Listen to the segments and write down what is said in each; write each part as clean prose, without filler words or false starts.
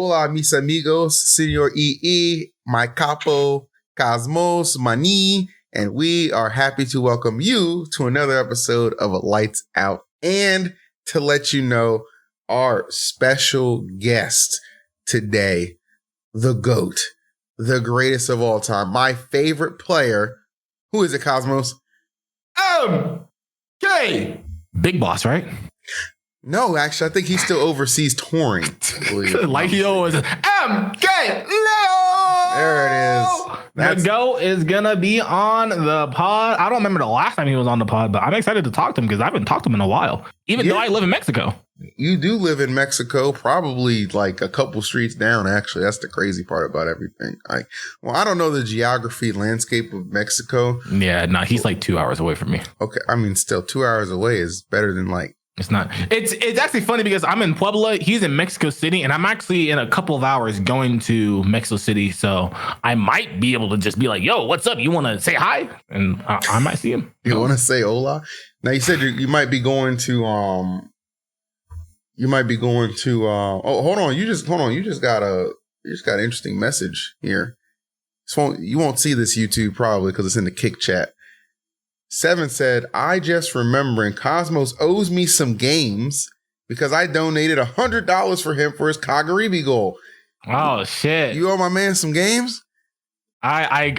Hola, mis amigos, Senor EE, my capo, Cosmos, Mani, and we are happy to welcome you to another episode of Lights Out, and to let you know our special guest today, the GOAT, the greatest of all time, my favorite player. Who is it, Cosmos? MK! Big Boss, right? No, actually, I think he still oversees touring. Like he always MKLeo! There it is. The GOAT is gonna be on the pod. I don't remember the last time he was on the pod, but I'm excited to talk to him because I haven't talked to him in a while, even though I live in Mexico. You do live in Mexico, probably like a couple streets down, actually. That's the crazy part about everything. I don't know the geography landscape of Mexico. Yeah, no, he's like 2 hours away from me. Okay, I mean, still 2 hours away is better than like... It's not. It's actually funny because I'm in Puebla. He's in Mexico City, and I'm actually in a couple of hours going to Mexico City. So I might be able to just be like, "Yo, what's up? You want to say hi?" And I might see him. You want to say hola? Now you said you might be going to oh, hold on. You just got an interesting message here. You won't see this YouTube probably because it's in the Kick chat. Seven said, I just remembering Cosmos owes me some games because I donated $100 for him for his Kagaribi goal. Oh shit. You owe my man some games? I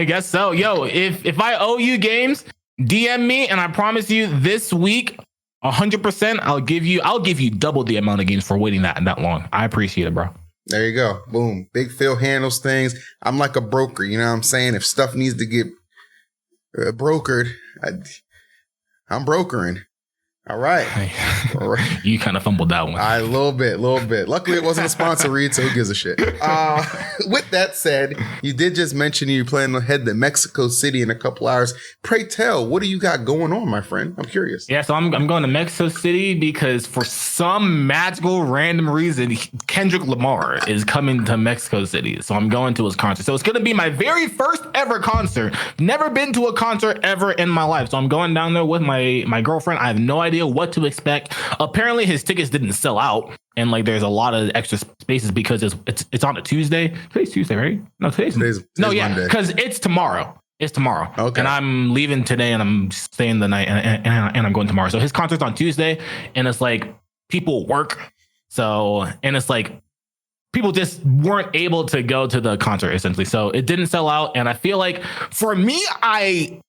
guess so. Yo, if I owe you games, DM me and I promise you this week 100% I'll give you double the amount of games for waiting that long. I appreciate it, bro. There you go. Boom. Big Phil handles things. I'm like a broker, you know what I'm saying? If stuff needs to get brokered, I'm brokering. All right. You kind of fumbled that one. A little bit. Luckily, it wasn't a sponsor read, so who gives a shit? With that said, you did just mention you plan to head to Mexico City in a couple hours. Pray tell, what do you got going on, my friend? I'm curious. Yeah, so I'm going to Mexico City because for some magical random reason, Kendrick Lamar is coming to Mexico City. So I'm going to his concert. So it's going to be my very first ever concert. Never been to a concert ever in my life. So I'm going down there with my girlfriend. I have no idea what to expect. Apparently his tickets didn't sell out, and like there's a lot of extra spaces because it's on a Tuesday. Today's Tuesday, right? No, today's Monday. Because it's tomorrow. It's tomorrow. Okay. And I'm leaving today and I'm staying the night and I'm going tomorrow. So his concert's on Tuesday, and it's like people work. So, and it's like people just weren't able to go to the concert essentially. So it didn't sell out. And I feel like for me, I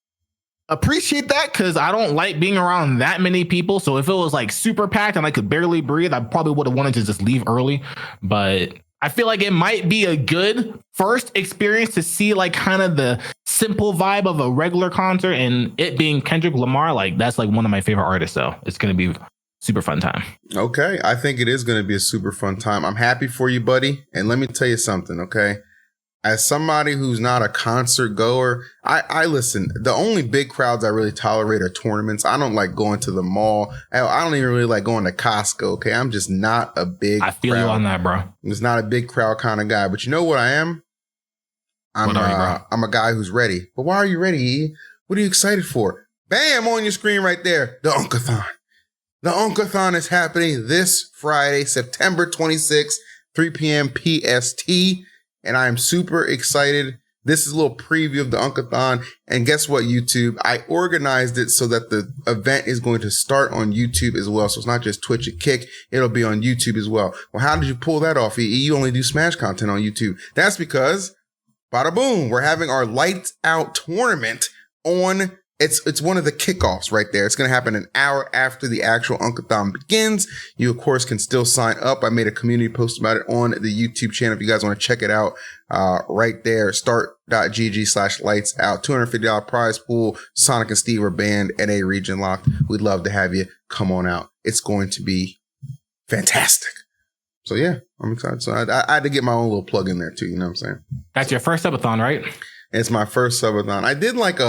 appreciate that because I don't like being around that many people. So if it was like super packed and I could barely breathe, I probably would have wanted to just leave early. But I feel like it might be a good first experience to see like kind of the simple vibe of a regular concert, and it being Kendrick Lamar, like that's like one of my favorite artists. So it's going to be super fun time. Okay. I think it is going to be a super fun time. I'm happy for you, buddy. And let me tell you something. Okay. As somebody who's not a concert goer, I listen, the only big crowds I really tolerate are tournaments. I don't like going to the mall. I don't even really like going to Costco. Okay. I'm just not a big I feel crowd. You on that, bro. I'm just not a big crowd kind of guy. But you know what I am? I'm a guy who's ready. But why are you ready, E? What are you excited for? Bam, on your screen right there. The UnkaThon. The UnkaThon is happening this Friday, September 26th, 3 p.m. PST. And I am super excited. This is a little preview of the UnkaThon. And guess what, YouTube? I organized it so that the event is going to start on YouTube as well. So it's not just Twitch and Kick. It'll be on YouTube as well. Well, how did you pull that off? You only do Smash content on YouTube. That's because, bada boom, we're having our Lights Out tournament on. It's one of the kickoffs right there. It's going to happen an hour after the actual UnkaThon begins. You, of course, can still sign up. I made a community post about it on the YouTube channel. If you guys want to check it out, right there, start.gg/lightsout, $250 prize pool. Sonix and Steve are banned, NA region locked. We'd love to have you. Come on out. It's going to be fantastic. So yeah, I'm excited. So I had to get my own little plug in there too. You know what I'm saying? That's your first SUB-A-THON, right? It's my first SUB-A-THON. I did like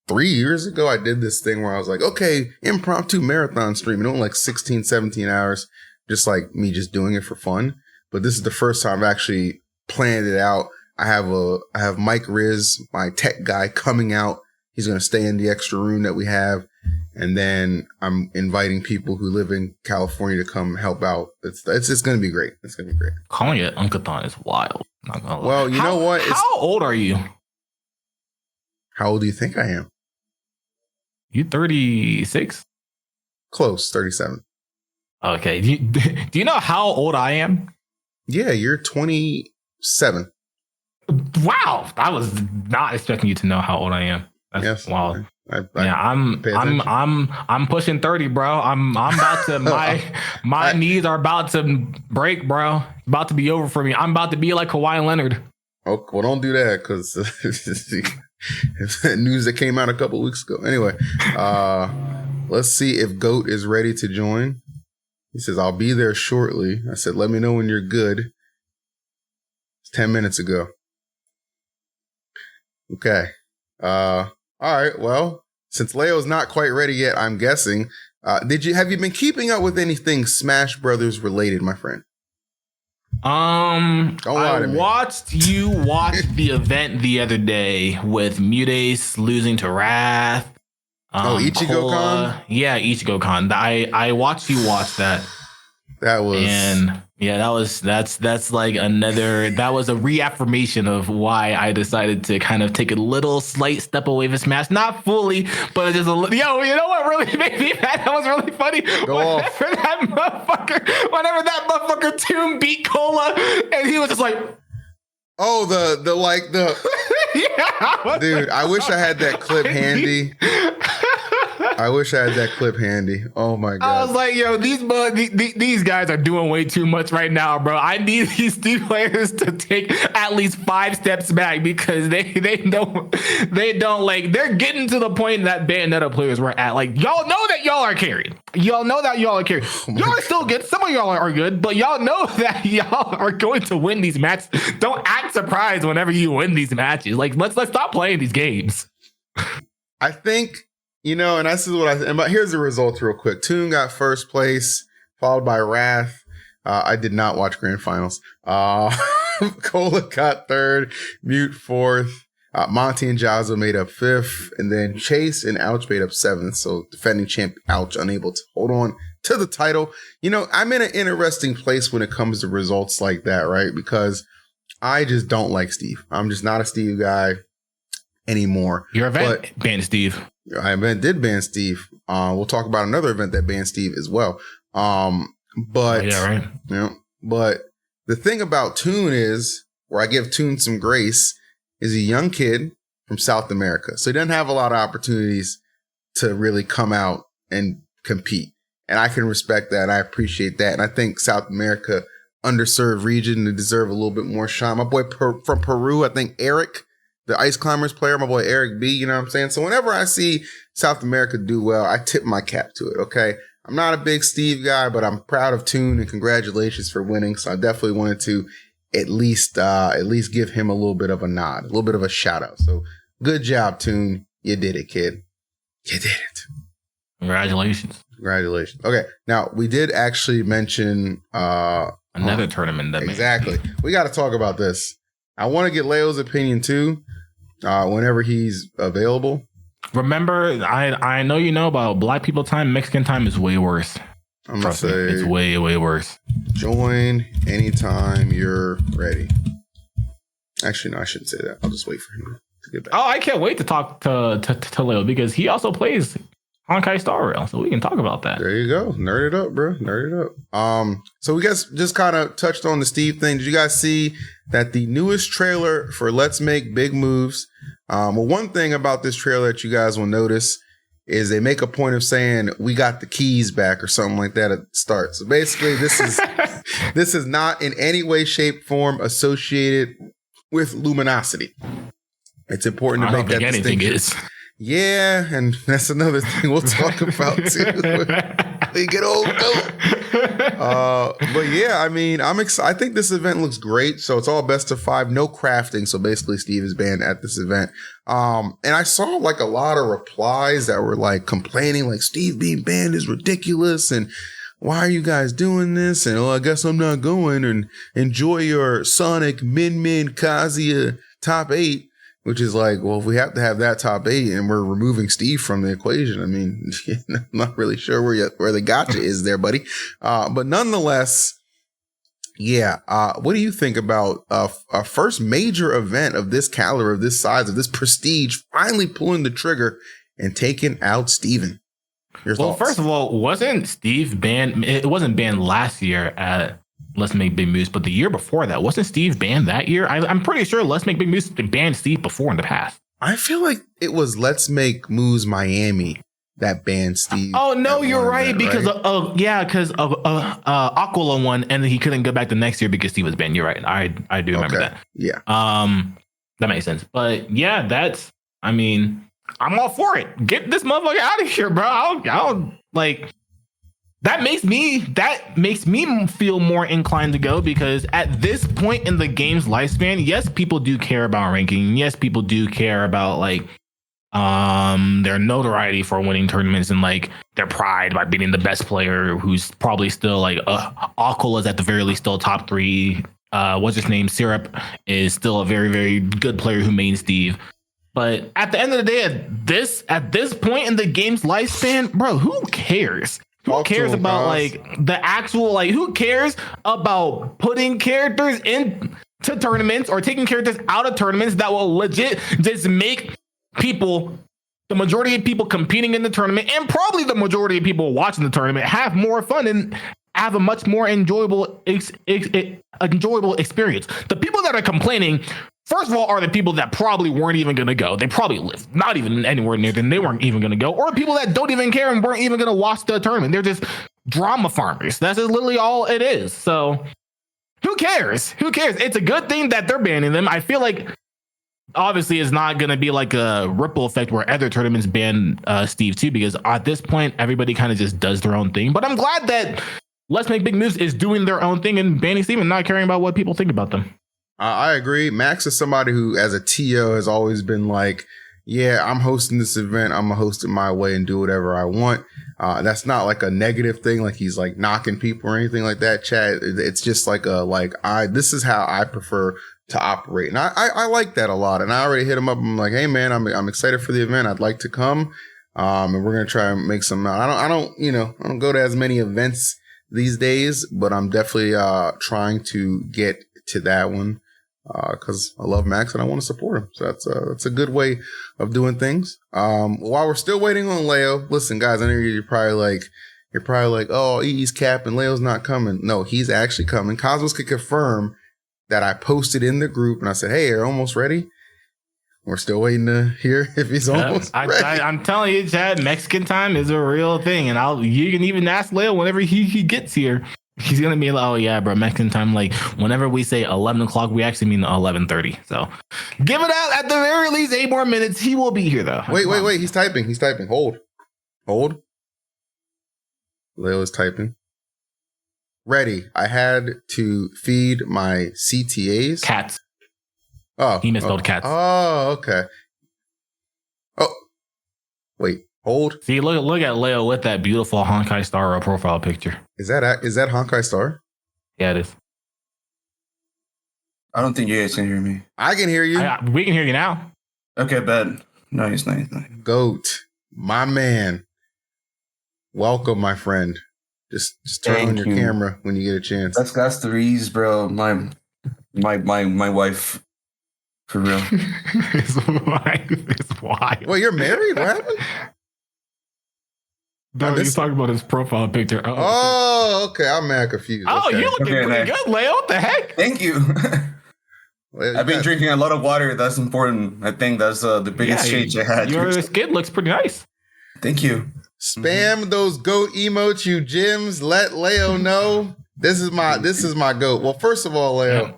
3 years ago, I did this thing where I was like, okay, impromptu marathon streaming, only like 16, 17 hours, just like me just doing it for fun. But this is the first time I've actually planned it out. I have Mike Riz, my tech guy, coming out. He's going to stay in the extra room that we have. And then I'm inviting people who live in California to come help out. It's going to be great. It's going to be great. Calling it Unkathon is wild. Not gonna lie. Well, you know what? How old are you? How old do you think I am? You 36? Close, 37. Okay. Do you know how old I am? Yeah, you're 27. Wow. I was not expecting you to know how old I am. That's wild. I'm pushing 30, bro. I'm about to my knees are about to break, bro. It's about to be over for me. I'm about to be like Kawhi Leonard. Oh, well, don't do that because news that came out a couple weeks ago. Anyway, let's see if Goat is ready to join. He says, I'll be there shortly. I said, let me know when you're good. It's 10 minutes ago. Okay. All right. Well, since Leo's not quite ready yet, I'm guessing. Have you been keeping up with anything Smash Brothers related, my friend? I watched you watch the event the other day with Mutace losing to Wrath. IchigoCon? Yeah, IchigoCon. I watched you watch that. That was, and yeah, that's like that was a reaffirmation of why I decided to kind of take a little slight step away from Smash. Not fully, but just a little. Yo, you know what really made me mad? That was really funny. Whenever that motherfucker Toon beat Cola, and he was just like, oh, the yeah, dude, I wish I had that clip handy. I wish I had that clip handy. Oh my god! I was like, yo, these guys are doing way too much right now, bro. I need these two players to take at least 5 steps back because they don't like, they're getting to the point that Bayonetta players were at. Like, y'all know that y'all are carried. Y'all know that y'all are carried. Y'all are still good. Some of y'all are good, but y'all know that y'all are going to win these matches. Don't act surprised whenever you win these matches. Like, let's stop playing these games. I think. You know, and this is what but here's the results real quick. Toon got first place, followed by Wrath. I did not watch grand finals. Cola got third, Mute fourth. Monty and Jazzo made up fifth, and then Chase and Ouch made up seventh. So defending champ Ouch unable to hold on to the title. You know, I'm in an interesting place when it comes to results like that, right? Because I just don't like Steve. I'm just not a Steve guy anymore. Your event banned Steve. Our event did ban Steve. We'll talk about another event that banned Steve as well. But yeah, right. You know, but the thing about Toon is, where I give Toon some grace, is a young kid from South America, so he doesn't have a lot of opportunities to really come out and compete. And I can respect that. I appreciate that, and I think South America, underserved region, to deserve a little bit more shine. My boy from Peru, I think Eric, the Ice Climbers player, my boy Eric B, you know what I'm saying? So whenever I see South America do well, I tip my cap to it, okay? I'm not a big Steve guy, but I'm proud of Toon and congratulations for winning. So I definitely wanted to at least give him a little bit of a nod, a little bit of a shout out. So good job, Toon. You did it, kid. You did it. Congratulations. Congratulations. Okay. Now we did actually mention another tournament that exactly. We got to talk about this. I want to get Leo's opinion too, whenever he's available. Remember, I know you know about Black people time. Mexican time is way worse. I'm gonna say it's way worse. Join anytime you're ready. Actually, no, I shouldn't say that. I'll just wait for him to get back. Oh, I can't wait to talk to Leo because he also plays Honkai Star Rail, so we can talk about that. There you go. Nerd it up, bro. Nerd it up. So we guys just kind of touched on the Steve thing. Did you guys see that the newest trailer for Let's Make Big Moves? Well, one thing about this trailer that you guys will notice is they make a point of saying we got the keys back or something like that at the start. So basically, this is not in any way, shape, form associated with Luminosity. It's important to make that distinction. Is. Yeah, and that's another thing we'll talk about too. We get old Goat. But yeah, I mean, I'm excited. I think this event looks great. So it's all best of 5, no crafting. So basically, Steve is banned at this event. And I saw like a lot of replies that were like complaining, like Steve being banned is ridiculous, and why are you guys doing this? And I guess I'm not going. And enjoy your Sonic Min Kazuya top 8. which is like, well, if we have to have that top 8 and we're removing Steve from the equation, I mean, I'm not really sure where the gotcha is there, buddy. But nonetheless, yeah. What do you think about a first major event of this caliber, of this size, of this prestige, finally pulling the trigger and taking out Steven? Your thoughts? First of all, wasn't Steve banned? It wasn't banned last year at Let's Make Big Moves, but the year before that, wasn't Steve banned that year? I'm pretty sure Let's Make Big Moves banned Steve before in the past. I feel like it was Let's Make Moves Miami that banned Steve. Oh no, you're right, because because Aquila won, and then he couldn't go back the next year because Steve was banned. You're right. I do remember that. Yeah. That makes sense. But yeah, I'm all for it. Get this motherfucker out of here, bro. I'll like. That makes me feel more inclined to go, because at this point in the game's lifespan, yes, people do care about ranking. Yes, people do care about like their notoriety for winning tournaments and like their pride by beating the best player, who's probably still like Aquila is at the very least still top 3. What's his name? Syrup is still a very, very good player who mains Steve. But at the end of the day, at this point in the game's lifespan, bro, who cares? Who cares about like the actual, like, who cares about putting characters into tournaments or taking characters out of tournaments that will legit just make people, the majority of people competing in the tournament and probably the majority of people watching the tournament, have more fun and have a much more enjoyable experience. The people that are complaining, first of all, are the people that probably weren't even going to go. They probably lived not even anywhere near them. They weren't even going to go. Or people that don't even care and weren't even going to watch the tournament. They're just drama farmers. That's just literally all it is. So who cares? Who cares? It's a good thing that they're banning them. I feel like obviously it's not going to be like a ripple effect where other tournaments ban Steve too, because at this point, everybody kind of just does their own thing. But I'm glad that Let's Make Big Moves is doing their own thing and banning Steve and not caring about what people think about them. I agree. Max is somebody who, as a TO, has always been like, yeah, I'm hosting this event. I'm going to host it my way and do whatever I want. That's not like a negative thing, like he's like knocking people or anything like that, Chad. It's just like this is how I prefer to operate. And I like that a lot. And I already hit him up. I'm like, hey, man, I'm excited for the event. I'd like to come. And we're going to try and make some. I don't go to as many events these days, but I'm definitely trying to get to that one. Because I love Max and I want to support him. So that's a good way of doing things. While we're still waiting on Leo, listen, guys, I know you're probably like, oh, he's capping, Leo's not coming. No, he's actually coming. Cosmos could confirm that I posted in the group and I said, hey, you're almost ready. We're still waiting to hear if he's almost ready. I'm telling you, Chad, Mexican time is a real thing. And you can even ask Leo whenever he gets here. He's going to be like, oh, yeah, bro, Mexican time. Like, whenever we say 11 o'clock, we actually mean 11:30. So give it out at the very least 8 more minutes. He will be here, though. Wait. He's typing. Hold. Leo is typing. Ready. I had to feed my CTAs. Cats. Oh. He misspelled cats. Oh, okay. Oh. Wait. Hold. See, look at Leo with that beautiful Honkai Star profile picture. Is that Honkai Star? Yeah, it is. I don't think you guys can hear me. I can hear you. We can hear you now. Okay, bad. Nice. Goat, my man. Welcome, my friend. Just turn on your camera when you get a chance. That's the reason, bro. My wife. For real. His wife. Well, you're married? What happened? No, he's talking about his profile picture. Oh, okay. I'm mad confused. Oh, okay. you're looking pretty good, Leo. What the heck? Thank you. I've been drinking a lot of water. That's important. I think that's the biggest change I had. Your skin looks pretty nice. Thank you. Spam those goat emotes, you gyms. Let Leo know. This is my goat. Well, first of all, Leo. Yeah.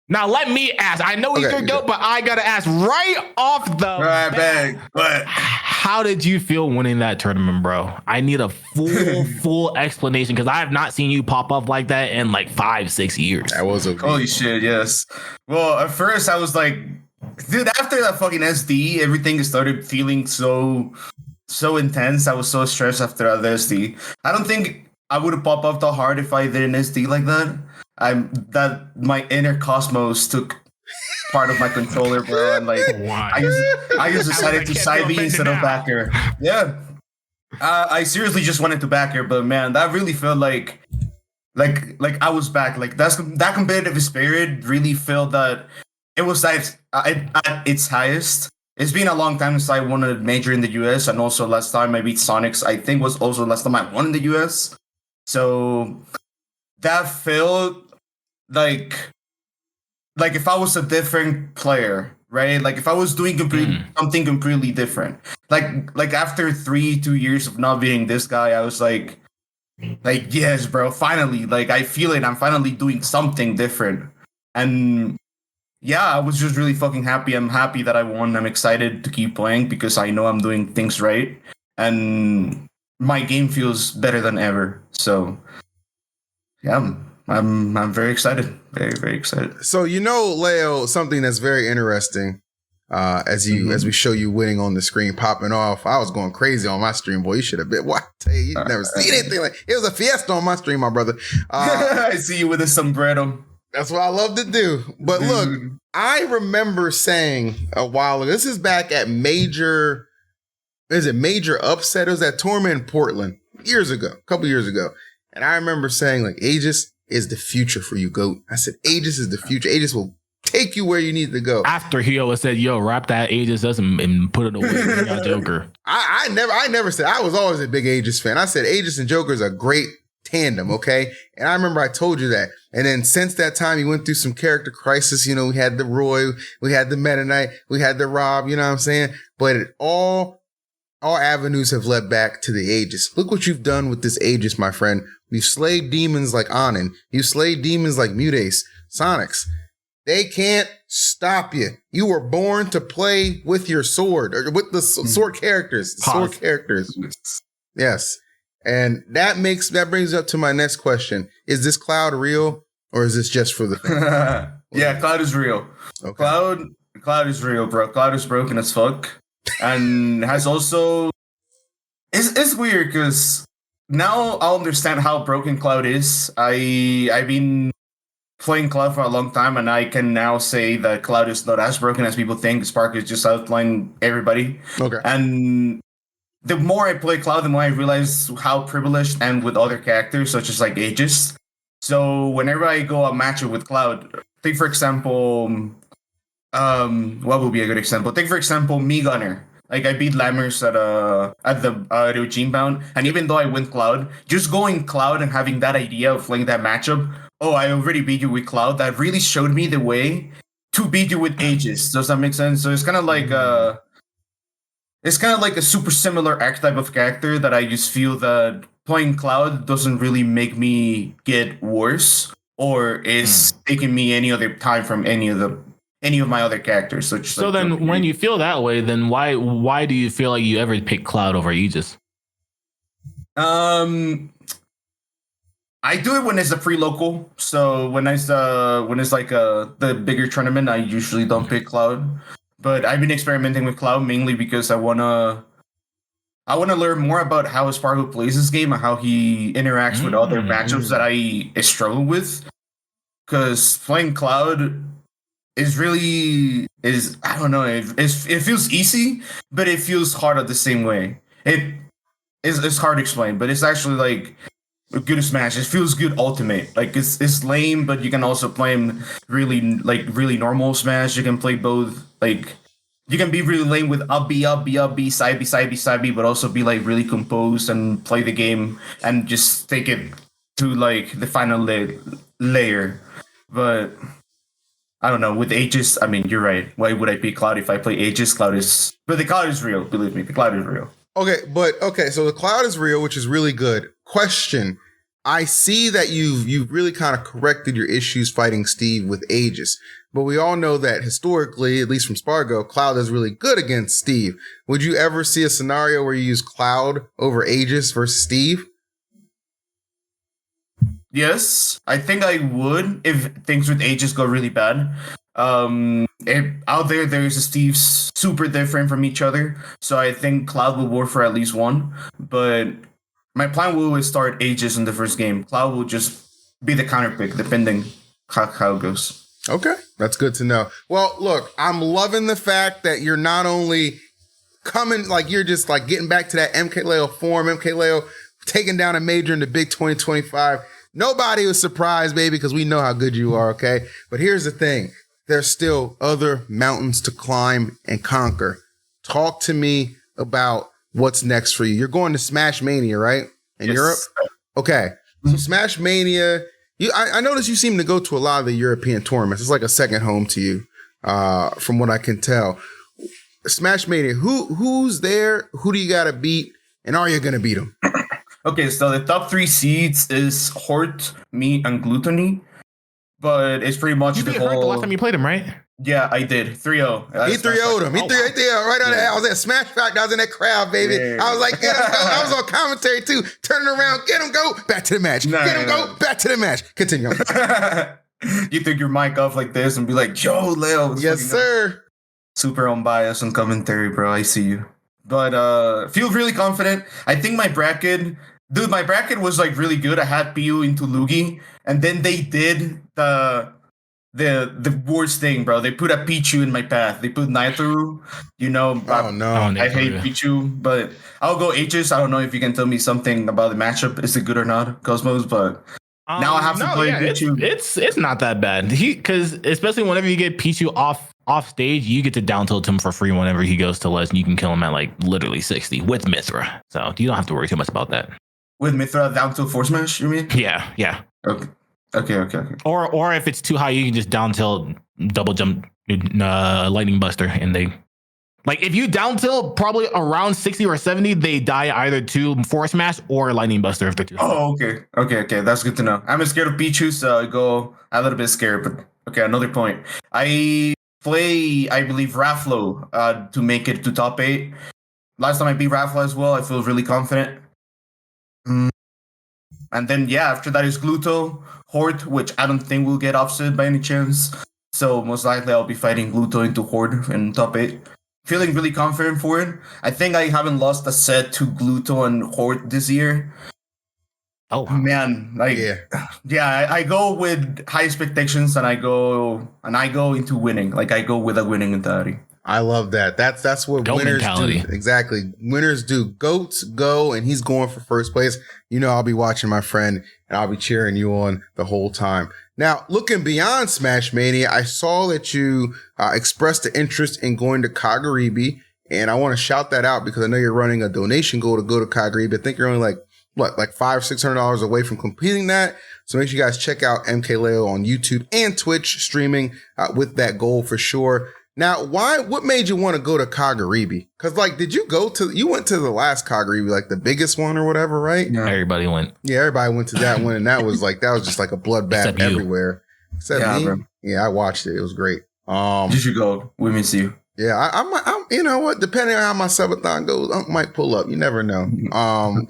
Now let me ask. I know he's your goat, but I gotta ask right off the bat. But how did you feel winning that tournament, bro? I need a full explanation because I have not seen you pop up like that in like 5-6 years. That was holy shit, yes. Well, at first I was like, dude, after that fucking SD, everything started feeling so intense. I was so stressed after that SD. I don't think I would have popped up that hard if I didn't SD like that. My inner Cosmos took part of my controller, bro. And like, Why? I just decided to side B instead of backer. Yeah. I seriously just wanted to back her, but man, that really felt like I was back. Like that competitive spirit really felt that it was at its highest. It's been a long time since I won a major in the US, and also last time I beat Sonix, I think was also the last time I won in the US. So that felt like if I was a different player, right? Like if I was doing something completely different. Like after 2 years of not beating this guy, I was like yes, bro, finally. Like I feel it. I'm finally doing something different. And yeah, I was just really fucking happy. I'm happy that I won. I'm excited to keep playing because I know I'm doing things right. And my game feels better than ever. So yeah, I'm very excited. Very, very excited. So Leo, something that's very interesting. As we show you winning on the screen, popping off. I was going crazy on my stream, boy. You should have been. What? You never seen anything like it was a fiesta on my stream, my brother. I see you with a sombrero. That's what I love to do. But look, I remember saying a while ago. This is back at Major Upset? It was at Tournament in Portland a couple years ago, and I remember saying like, Aegis is the future for you, GOAT. I said Aegis is the future. Aegis will take you where you need to go. After he always said, "Yo, wrap that Aegis us and put it away." Joker. I never said. I was always a big Aegis fan. I said Aegis and Joker is a great tandem. Okay, and I remember I told you that. And then since that time, he went through some character crisis. We had the Roy, we had the Meta Knight, we had the Rob. You know what I'm saying? But all avenues have led back to the Aegis. Look what you've done with this Aegis, my friend. You've slayed demons like Anin. You slayed demons like Mutace, Sonix. They can't stop you. You were born to play with your sword, or with the sword characters. Sword characters. Yes. And that brings up to my next question. Is this Cloud real, or is this just for the fans? Yeah, Cloud is real. Okay. Cloud is real, bro. Cloud is broken as fuck. And has also... It's weird, because now I'll understand how broken Cloud is. I've been playing Cloud for a long time, and I can now say that Cloud is not as broken as people think. Spark is just outlining everybody. Okay. And the more I play Cloud, the more I realize how privileged and with other characters, such as like Aegis. So whenever I go a matchup with Cloud, take for example, what would be a good example? Take for example, Me Gunner. Like I beat Lammers at the Regime Bound, and even though I win Cloud, just going Cloud and having that idea of playing that matchup, oh, I already beat you with Cloud, that really showed me the way to beat you with Aegis. Does that make sense? So it's kind of like a super similar archetype of character that I just feel that playing Cloud doesn't really make me get worse or is taking me any other time from any of my other characters. So then when you feel that way, then why do you feel like you ever pick Cloud over Aegis? I do it when it's a free local. So when it's like the bigger tournament, I usually don't pick Cloud. But I've been experimenting with Cloud mainly because I wanna learn more about how Sparkle plays this game and how he interacts with other matchups that I struggle with. Because playing Cloud I don't know, it feels easy, but it feels hard at the same way. It's hard to explain, but it's actually like a good Smash. It feels good ultimate. Like it's lame, but you can also play him really normal Smash. You can play both. Like you can be really lame with up B, side B, but also be like really composed and play the game and just take it to like the final layer. But I don't know, with Aegis, I mean, you're right. Why would I pick Cloud if I play Aegis? But the Cloud is real. Believe me, the Cloud is real. Okay, so the Cloud is real, which is really good. Question: I see that you've really kind of corrected your issues fighting Steve with Aegis, but we all know that historically, at least from Spargo, Cloud is really good against Steve. Would you ever see a scenario where you use Cloud over Aegis versus Steve? Yes, I think I would if things with Aegis go really bad. Out there's a Steve super different from each other, so I think Cloud will work for at least one. But my plan will is start Aegis in the first game. Cloud will just be the counter pick, depending how it goes. Okay, that's good to know. Well, look, I'm loving the fact that you're not only coming, like you're just like getting back to that MKLeo form, MKLeo taking down a major in the big 2025. Nobody was surprised, baby, because we know how good you are, okay? But here's the thing. There's still other mountains to climb and conquer. Talk to me about what's next for you. You're going to SmashMania, right? In Europe? Okay. So SmashMania, I noticed you seem to go to a lot of the European tournaments. It's like a second home to you, from what I can tell. SmashMania, who's there? Who do you got to beat? And are you going to beat them? Okay, so the top 3 seeds is Hort, me, and Gluttony. But it's pretty much you beat Hurt the last time you played him, right? Yeah, I did. 3-0. He 3-0'd him. He 3-0'd right on that. I was at Smash Factor. I was in that crowd, baby. Yeah. I was like, get him, go. I was on commentary too. Turning around, get him, go. Back to the match. Get him, go. Back to the match. Continue. You take your mic off like this and be like, yo, Leo. Yes, sir. Super unbiased on commentary, bro. I see you. But feel really confident. I think my bracket was like really good. I had PU into Lugi, and then they did the worst thing, bro. They put a Pichu in my path. They put Naitoru. You know, oh no, I hate Pichu, but I'll go Aegis. I don't know if you can tell me something about the matchup. Is it good or not, Cosmos? But now I have to play Pichu. It's not that bad. Because especially whenever you get Pichu off stage, you get to down tilt him for free whenever he goes to Les, and you can kill him at like literally 60 with Mithra. So you don't have to worry too much about that. With Mithra down tilt force smash, you mean? Yeah. Okay. Or if it's too high, you can just down tilt, double jump, lightning buster, and they like if you down tilt probably around 60 or 70, they die either to force smash or lightning buster if they're too high. Oh, okay. That's good to know. I'm scared of Pichu, so I go a little bit scared. But okay, another point. I play, I believe, Raflo to make it to top 8. Last time I beat Raflo as well. I feel really confident. And then, after that is Gluto, Horde, which I don't think will get offset by any chance. So most likely I'll be fighting Gluto into Horde in top 8. Feeling really confident for it. I think I haven't lost a set to Gluto and Horde this year. Oh man, I go with high expectations and I go into winning. Like I go with a winning mentality. I love that. That's what Goat winners mentality. do. Exactly. Winners do. Goats go, and he's going for first place. You know, I'll be watching my friend, and I'll be cheering you on the whole time. Now, looking beyond SmashMania, I saw that you expressed the interest in going to Kagaribi, and I want to shout that out because I know you're running a donation goal to go to Kagaribi. I think you're only like $500-$600 away from completing that. So make sure you guys check out MKLeo on YouTube and Twitch streaming with that goal for sure. Now, what made you want to go to Kagaribi? Because, you went to the last Kagaribi, like the biggest one or whatever, right? Yeah. Everybody went. Yeah, everybody went to that one, and that was just like a bloodbath everywhere. Except me. Bro. Yeah, I watched it. It was great. You should go. We miss you. Yeah, I'm you know what? Depending on how my subathon goes, I might pull up. You never know.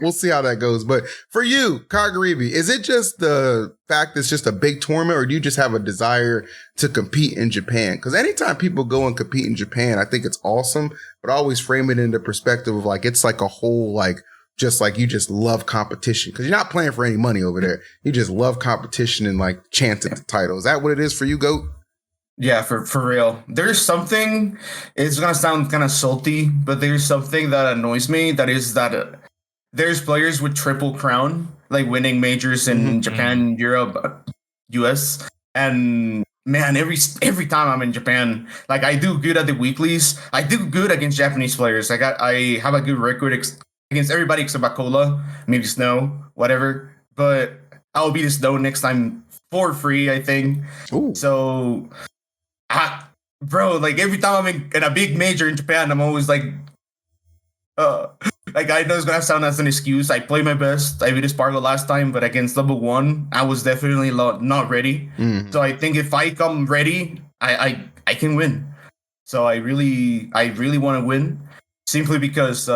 We'll see how that goes. But for you, Kagaribi, is it just the fact it's just a big tournament, or do you just have a desire to compete in Japan? Because anytime people go and compete in Japan, I think it's awesome. But I always frame it in the perspective of like it's like a whole like just like you just love competition because you're not playing for any money over there. You just love competition and like chanting the title. Is that what it is for you, Goat? Yeah, for real. There's something, it's going to sound kind of salty, but there's something that annoys me. That is that there's players with triple crown, like winning majors in Japan, Europe, US. And man, every time I'm in Japan, like I do good at the weeklies. I do good against Japanese players. I have a good record against everybody except Bacola, maybe Snow, whatever. But I'll beat Snow next time for free, I think. Ooh. So... bro, like every time I'm in a big major in Japan, I'm always like I know it's gonna sound as an excuse. I play my best. I beat Sparkle last time, but against level 1, I was definitely not ready. So I think if I come ready, I can win. So I really want to win, simply because,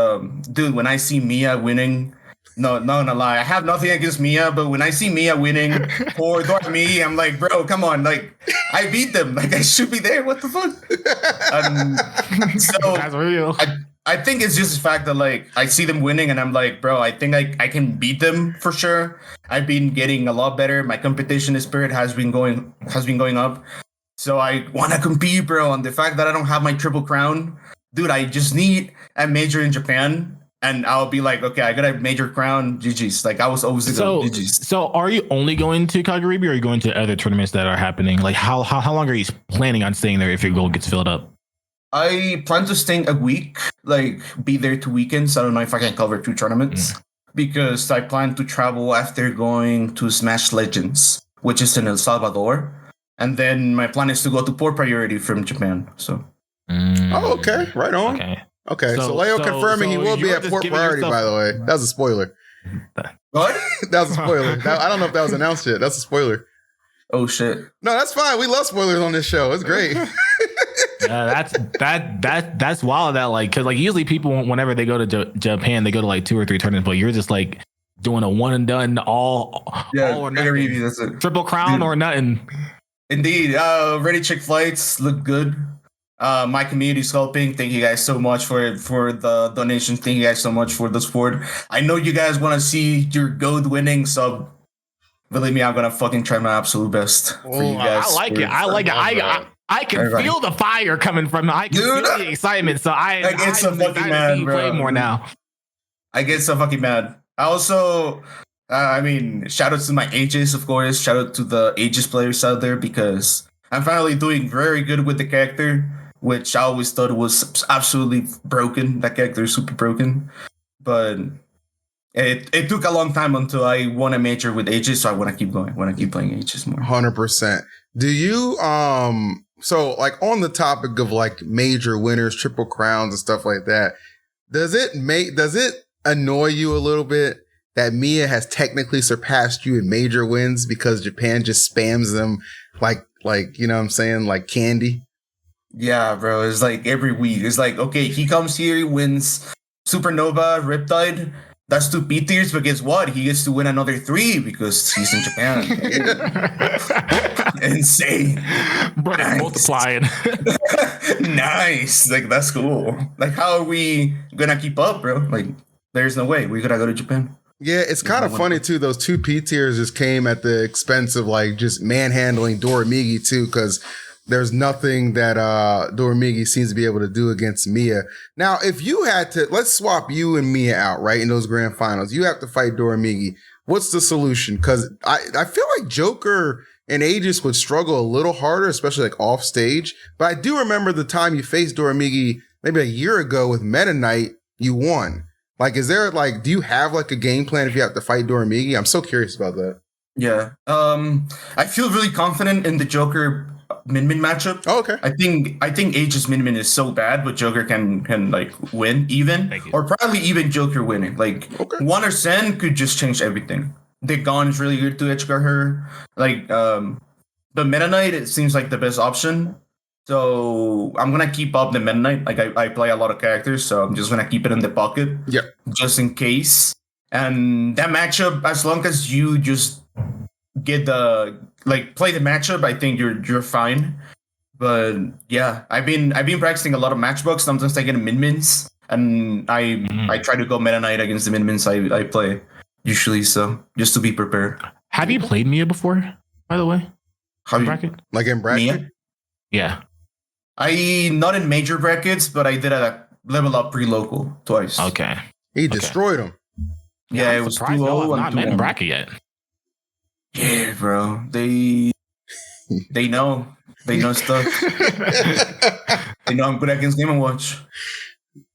dude, when I see Miya winning. No, not gonna lie. I have nothing against Miya, but when I see Miya winning for Doramigi, I'm like, bro, come on. Like, I beat them. Like, I should be there. What the fuck? So That's real. I think it's just the fact that, like, I see them winning and I'm like, bro, I think I can beat them for sure. I've been getting a lot better. My competition spirit has been going up. So I want to compete, bro. And the fact that I don't have my triple crown, dude, I just need a major in Japan. And I'll be like, okay, I got a major crown, GG's. Like I was always going GG's. So are you only going to Kagaribi or are you going to other tournaments that are happening? Like how long are you planning on staying there if your goal gets filled up? I plan to stay a week, like be there 2 weekends. I don't know if I can cover 2 tournaments because I plan to travel after going to Smash Legends, which is in El Salvador. And then my plan is to go to Port Priority from Japan. So. Oh, okay. Right on. Okay. So Leo confirming he will be at Port Priority, by the way. That was a spoiler. What? That was a spoiler. I don't know if that was announced yet. That's a spoiler. Oh, shit. No, that's fine. We love spoilers on this show. It's great. That's wild. That like, because like usually people whenever they go to Japan, they go to like 2 or 3 tournaments, but you're just like doing a one and done all or nothing. That's it. Triple crown or nothing. Indeed. Ready check flights look good. My community's helping. Thank you guys so much for the donations. Thank you guys so much for the support. I know you guys want to see your gold winning, so believe me, I'm gonna fucking try my absolute best for you guys. I like it. I can feel the fire coming from. I can feel the excitement. So I get so fucking mad, bro. Play more now. I get so fucking mad. I also, shout out to my Aegis, of course. Shout out to the Aegis players out there because I'm finally doing very good with the character, which I always thought was absolutely broken. That character is super broken, but it took a long time until I won a major with Aegis, so I want to keep going. I want to keep playing Aegis more. 100%. Do you so like on the topic of like major winners, triple crowns and stuff like that, does it annoy you a little bit that Miya has technically surpassed you in major wins because Japan just spams them like you know what I'm saying, like candy? Yeah, bro. It's like every week. It's like, okay, he comes here, he wins Supernova, Riptide. That's 2 P tiers, but guess what? He gets to win another 3 because he's in Japan. Insane. Brother, nice. Multiplying. Nice. Like, that's cool. Like, how are we gonna keep up, bro? Like, there's no way. We gotta go to Japan. Yeah, it's kind of funny, too. Those 2 P tiers just came at the expense of, like, just manhandling Doramigi, too, because there's nothing that Doramigi seems to be able to do against Miya. Now, if you had to, let's swap you and Miya out, right, in those grand finals. You have to fight Doramigi. What's the solution? Because I feel like Joker and Aegis would struggle a little harder, especially like off stage. But I do remember the time you faced Doramigi maybe a year ago with Meta Knight, you won. Like, is there like, do you have like a game plan if you have to fight Doramigi? I'm so curious about that. Yeah. I feel really confident in the Joker Min-Min matchup. Oh, okay. I think Aegis Min-Min is so bad, but Joker can like win even, or probably even Joker winning. Like one or Sen could just change everything. The Gon is really good to edgeguard her. Like the Meta Knight, it seems like the best option. So I'm gonna keep up the Meta Knight. Like I play a lot of characters, so I'm just gonna keep it in the pocket. Yeah. Just in case. And that matchup, as long as you just get play the matchup, I think you're fine. But yeah, I've been practicing a lot of matchbooks. Sometimes I get min-mins, and I try to go Meta Knight against the min-mins I play usually. So just to be prepared. Have you played Miya before, by the way? Bracket? Like in bracket? Miya? Yeah. I not in major brackets, but I did a level up pre-local twice. Okay. He destroyed him. Yeah, it was 2-0 not in bracket yet. Yeah, bro. They know. They know stuff. They know I'm good against Game & Watch.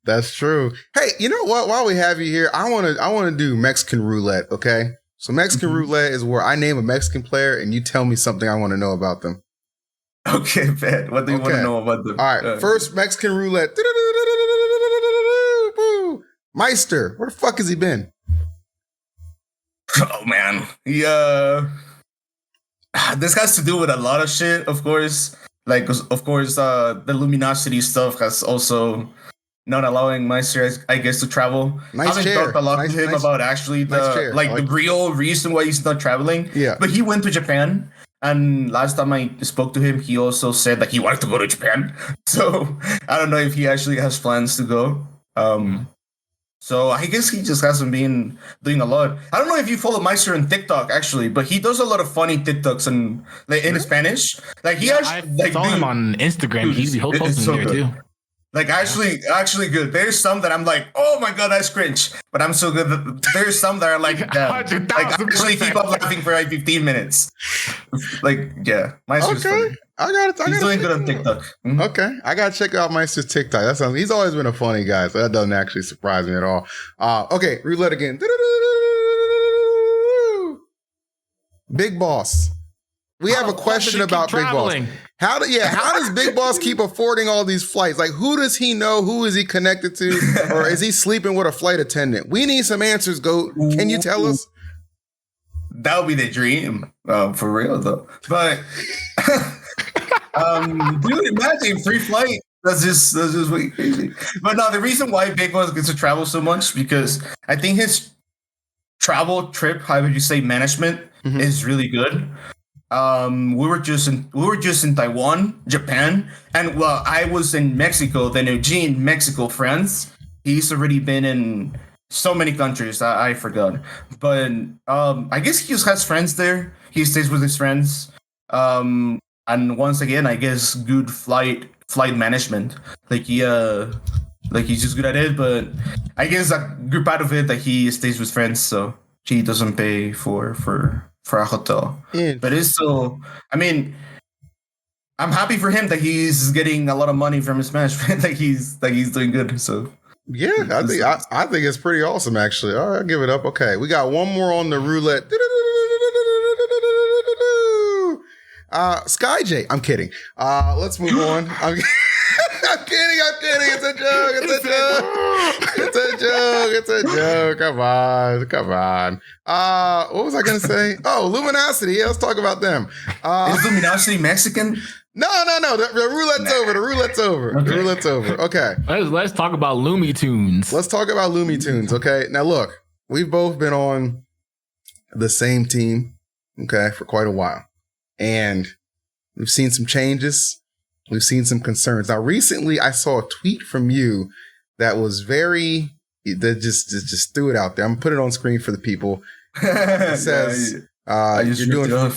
That's true. Hey, you know what? While we have you here, I wanna do Mexican roulette, okay? So Mexican roulette is where I name a Mexican player and you tell me something I want to know about them. Okay, bet. What do you want to know about them? All right, first Mexican roulette. Meister, where the fuck has he been? Oh man, this has to do with a lot of shit, of course. Like, of course, the Luminosity stuff has also not allowing Meister, I guess, to travel. I haven't talked a lot to him about actually the real reason why he's not traveling. Yeah, but he went to Japan, and last time I spoke to him, he also said that he wanted to go to Japan. So I don't know if he actually has plans to go. So I guess he just hasn't been doing a lot. I don't know if you follow Meister on TikTok actually, but he does a lot of funny TikToks in Spanish. Like he I saw him on Instagram. He'll post them there too. Like actually good. There's some that I'm like, oh my god, that's cringe. But I'm so good that there's some that are like, yeah, like I actually keep up laughing for like 15 minutes. Like, yeah, Meister's funny. He's doing good on TikTok. Mm-hmm. Okay, I gotta check out Meister's TikTok. He's always been a funny guy, so that doesn't actually surprise me at all. Okay, roulette again. Big Boss. We have a question about Big Boss. How does Big Boss keep affording all these flights? Like, who does he know? Who is he connected to? Or is he sleeping with a flight attendant? We need some answers, Goat. Can you tell us? That would be the dream, for real though. But dude, imagine free flight. That's just way crazy. But no, the reason why Big Boss gets to travel so much because I think his travel trip, how would you say, management is really good. We were just in Taiwan, Japan, and well, I was in Mexico. Then Eugene, Mexico, France. He's already been in so many countries. I forgot, but I guess he just has friends there. He stays with his friends. And once again, I guess good flight management. Like he's just good at it. But I guess a group out of it that he stays with friends, so he doesn't pay for a hotel. But it's still, I mean, I'm happy for him that he's getting a lot of money from his management. Like he's doing good. So yeah, I think it's pretty awesome actually. All right, I'll give it up. Okay, we got one more on the roulette. Sky J. I'm kidding. Let's move on. I'm kidding. It's a joke. Come on. What was I gonna say? Oh, Luminosity. Yeah, let's talk about them. Is Luminosity Mexican? No. The roulette's over. Okay. The roulette's over. Okay. Let's talk about Lumitunes. Let's talk about Lumitunes. Okay. Now look, we've both been on the same team, okay, for quite a while. And we've seen some changes. We've seen some concerns. Now, recently, I saw a tweet from you that was that just threw it out there. I'm going to put it on screen for the people. It says, you're doing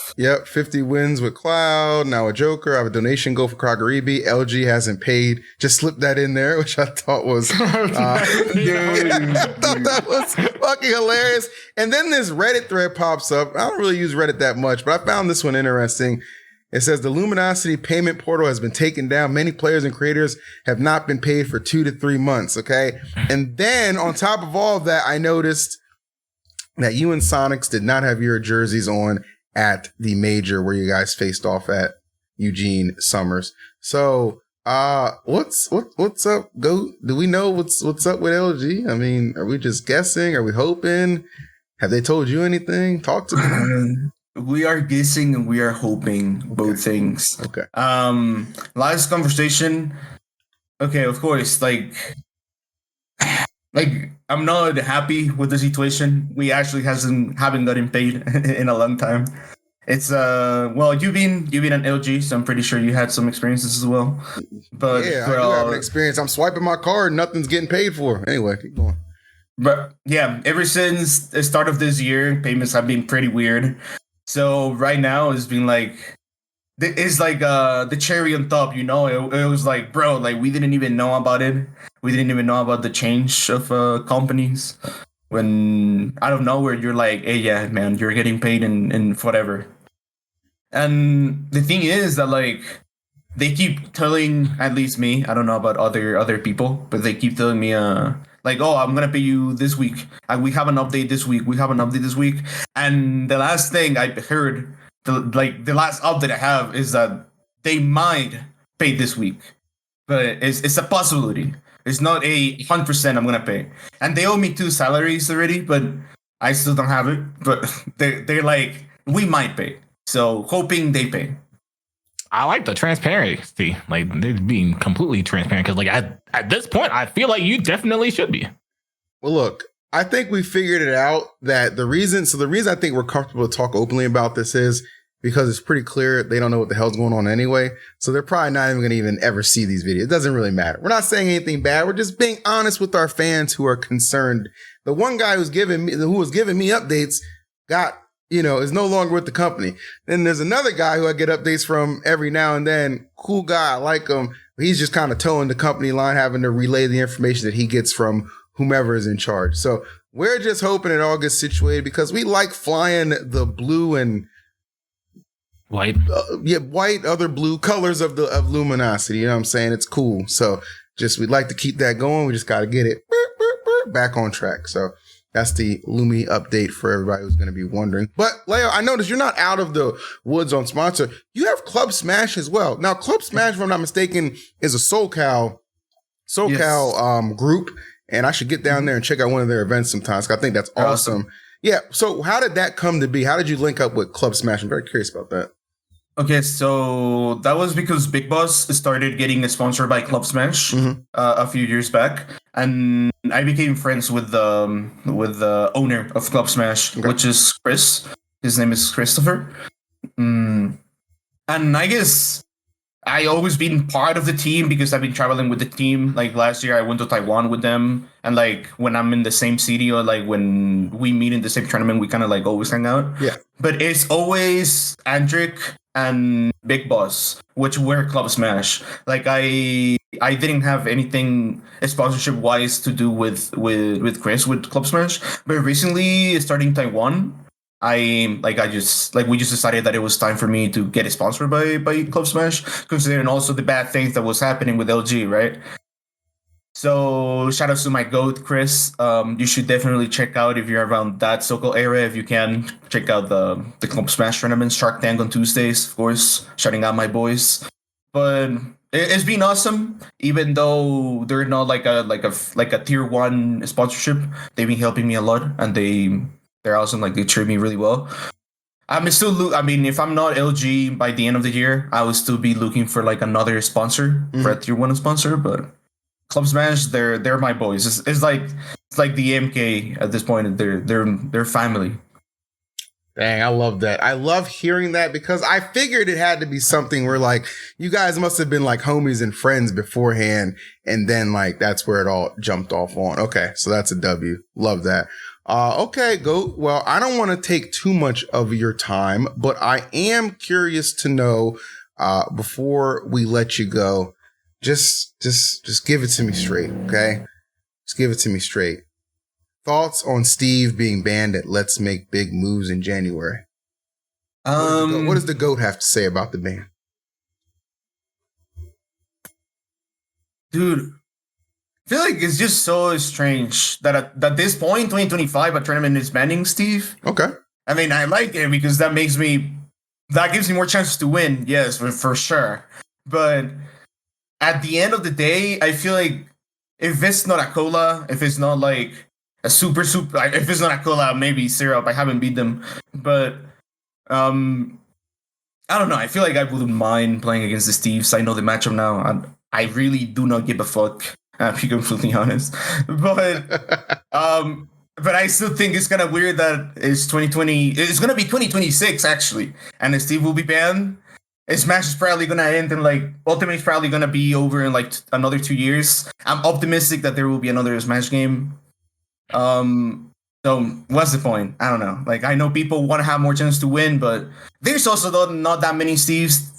50 wins with Cloud. Now a Joker. I have a donation goal for Kagaribi. LG hasn't paid. Just slipped that in there, which I thought was, I thought that was fucking hilarious. And then this Reddit thread pops up. I don't really use Reddit that much, but I found this one interesting. It says the Luminosity payment portal has been taken down. Many players and creators have not been paid for 2 to 3 months. Okay. And then on top of all of that, I noticed that you and Sonix did not have your jerseys on at the major where you guys faced off at Eugene Summers. So, what's up? Do we know what's up with LG? I mean, are we just guessing? Are we hoping? Have they told you anything? Talk to me. We are guessing and we are hoping both things. Okay. Last conversation. Okay, of course. Like I'm not happy with the situation. We actually haven't gotten paid in a long time. It's well, you've been an LG, so I'm pretty sure you had some experiences as well. But yeah, I do have an experience. I'm swiping my card, nothing's getting paid for. Anyway, keep going. But yeah, ever since the start of this year, payments have been pretty weird. So right now it's been like the cherry on top, you know. It was like, bro, like we didn't even know about it. We didn't even know about the change of companies. When out of nowhere you're like, hey, yeah, man, you're getting paid in whatever. And the thing is that like they keep telling, at least me, I don't know about other people, but they keep telling me like, oh, I'm gonna pay you this week. We have an update this week. And the last thing I heard, the last update I have is that they might pay this week, but it's a possibility. It's not 100% I'm gonna pay. And they owe me 2 salaries already, but I still don't have it. But they're like, we might pay. So hoping they pay. I like the transparency. Like they're being completely transparent because like at this point, I feel like you definitely should be. Well, look, I think we figured it out that the reason I think we're comfortable to talk openly about this is because it's pretty clear they don't know what the hell's going on anyway. So they're probably not even going to even ever see these videos. It doesn't really matter. We're not saying anything bad. We're just being honest with our fans who are concerned. The one guy who was giving me updates is no longer with the company. Then there's another guy who I get updates from every now and then. Cool guy. I like him. He's just kind of towing the company line, having to relay the information that he gets from whomever is in charge. So we're just hoping it all gets situated because we like flying the blue and white, white, other blue colors of Luminosity. You know what I'm saying? It's cool. So we'd like to keep that going. We just got to get it back on track. So that's the Lumi update for everybody who's going to be wondering. But Leo, I noticed you're not out of the woods on sponsor. You have Club Smash as well. Now, Club Smash, if I'm not mistaken, is a SoCal group. And I should get down there and check out one of their events sometimes. I think that's awesome. Yeah. So how did that come to be? How did you link up with Club Smash? I'm very curious about that. Okay, so that was because Big Boss started getting sponsored by Club Smash a few years back, and I became friends with the owner of Club Smash, which is Chris. His name is Christopher. And I guess I always been part of the team because I've been traveling with the team. Like last year, I went to Taiwan with them, and like when I'm in the same city or like when we meet in the same tournament, we kind of like always hang out. Yeah, but it's always Andric and Big Boss, which were Club Smash. Like I didn't have anything sponsorship wise to do with Chris with Club Smash, but recently starting Taiwan, we just decided that it was time for me to get sponsored by Club Smash, considering also the bad things that was happening with LG, right? So shout out to my GOAT, Chris. You should definitely check out if you're around that SoCal area. If you can, check out the Club Smash tournament, Shark Tank on Tuesdays, of course, shouting out my boys. But it's been awesome, even though they're not like a tier 1 sponsorship. They've been helping me a lot, and they're awesome. Like they treat me really well. I'm still if I'm not LG by the end of the year, I will still be looking for like another sponsor for a tier 1 sponsor, but Club Smash, they're my boys. It's like the MK at this point. They're family. Dang, I love that. I love hearing that because I figured it had to be something where like you guys must have been like homies and friends beforehand, and then like that's where it all jumped off on. Okay, so that's a W. Love that. Okay, GOAT. Well, I don't want to take too much of your time, but I am curious to know before we let you go. Just give it to me straight, okay? Just give it to me straight. Thoughts on Steve being banned at Let's Make Big Moves in January? What does the GOAT have to say about the ban? Dude, I feel like it's just so strange that at this point, 2025, a tournament is banning Steve. Okay. I mean, I like it because that gives me more chances to win, yes, for sure. But at the end of the day, I feel like if it's not a cola, if it's not like a super, if it's not a cola, maybe syrup. I haven't beat them, but I don't know. I feel like I wouldn't mind playing against the Steves. I know the matchup now. I really do not give a fuck. To be completely honest, but I still think it's kind of weird that it's 2020. It's gonna be 2026 actually, and the Steve will be banned. Smash is probably gonna end in like Ultimate is probably gonna be over in like another 2 years. I'm optimistic that there will be another Smash game. So what's the point? I don't know. Like I know people want to have more chance to win, but there's also not that many Steves.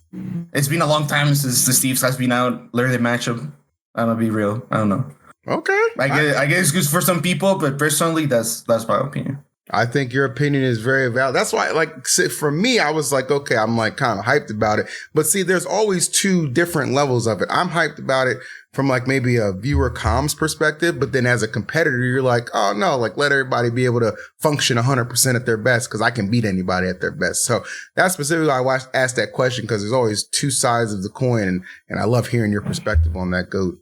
It's been a long time since the Steves has been out. Learn the matchup. I'm gonna be real. I don't know. Okay. I guess it's good for some people, but personally, that's my opinion. I think your opinion is very valid. That's why, like, for me, I was like, okay, I'm like kind of hyped about it. But see, there's always two different levels of it. I'm hyped about it from like maybe a viewer comms perspective, but then as a competitor, you're like, oh no, like let everybody be able to function 100% at their best because I can beat anybody at their best. So that's specifically why I asked that question because there's always two sides of the coin, and I love hearing your perspective on that, GOAT.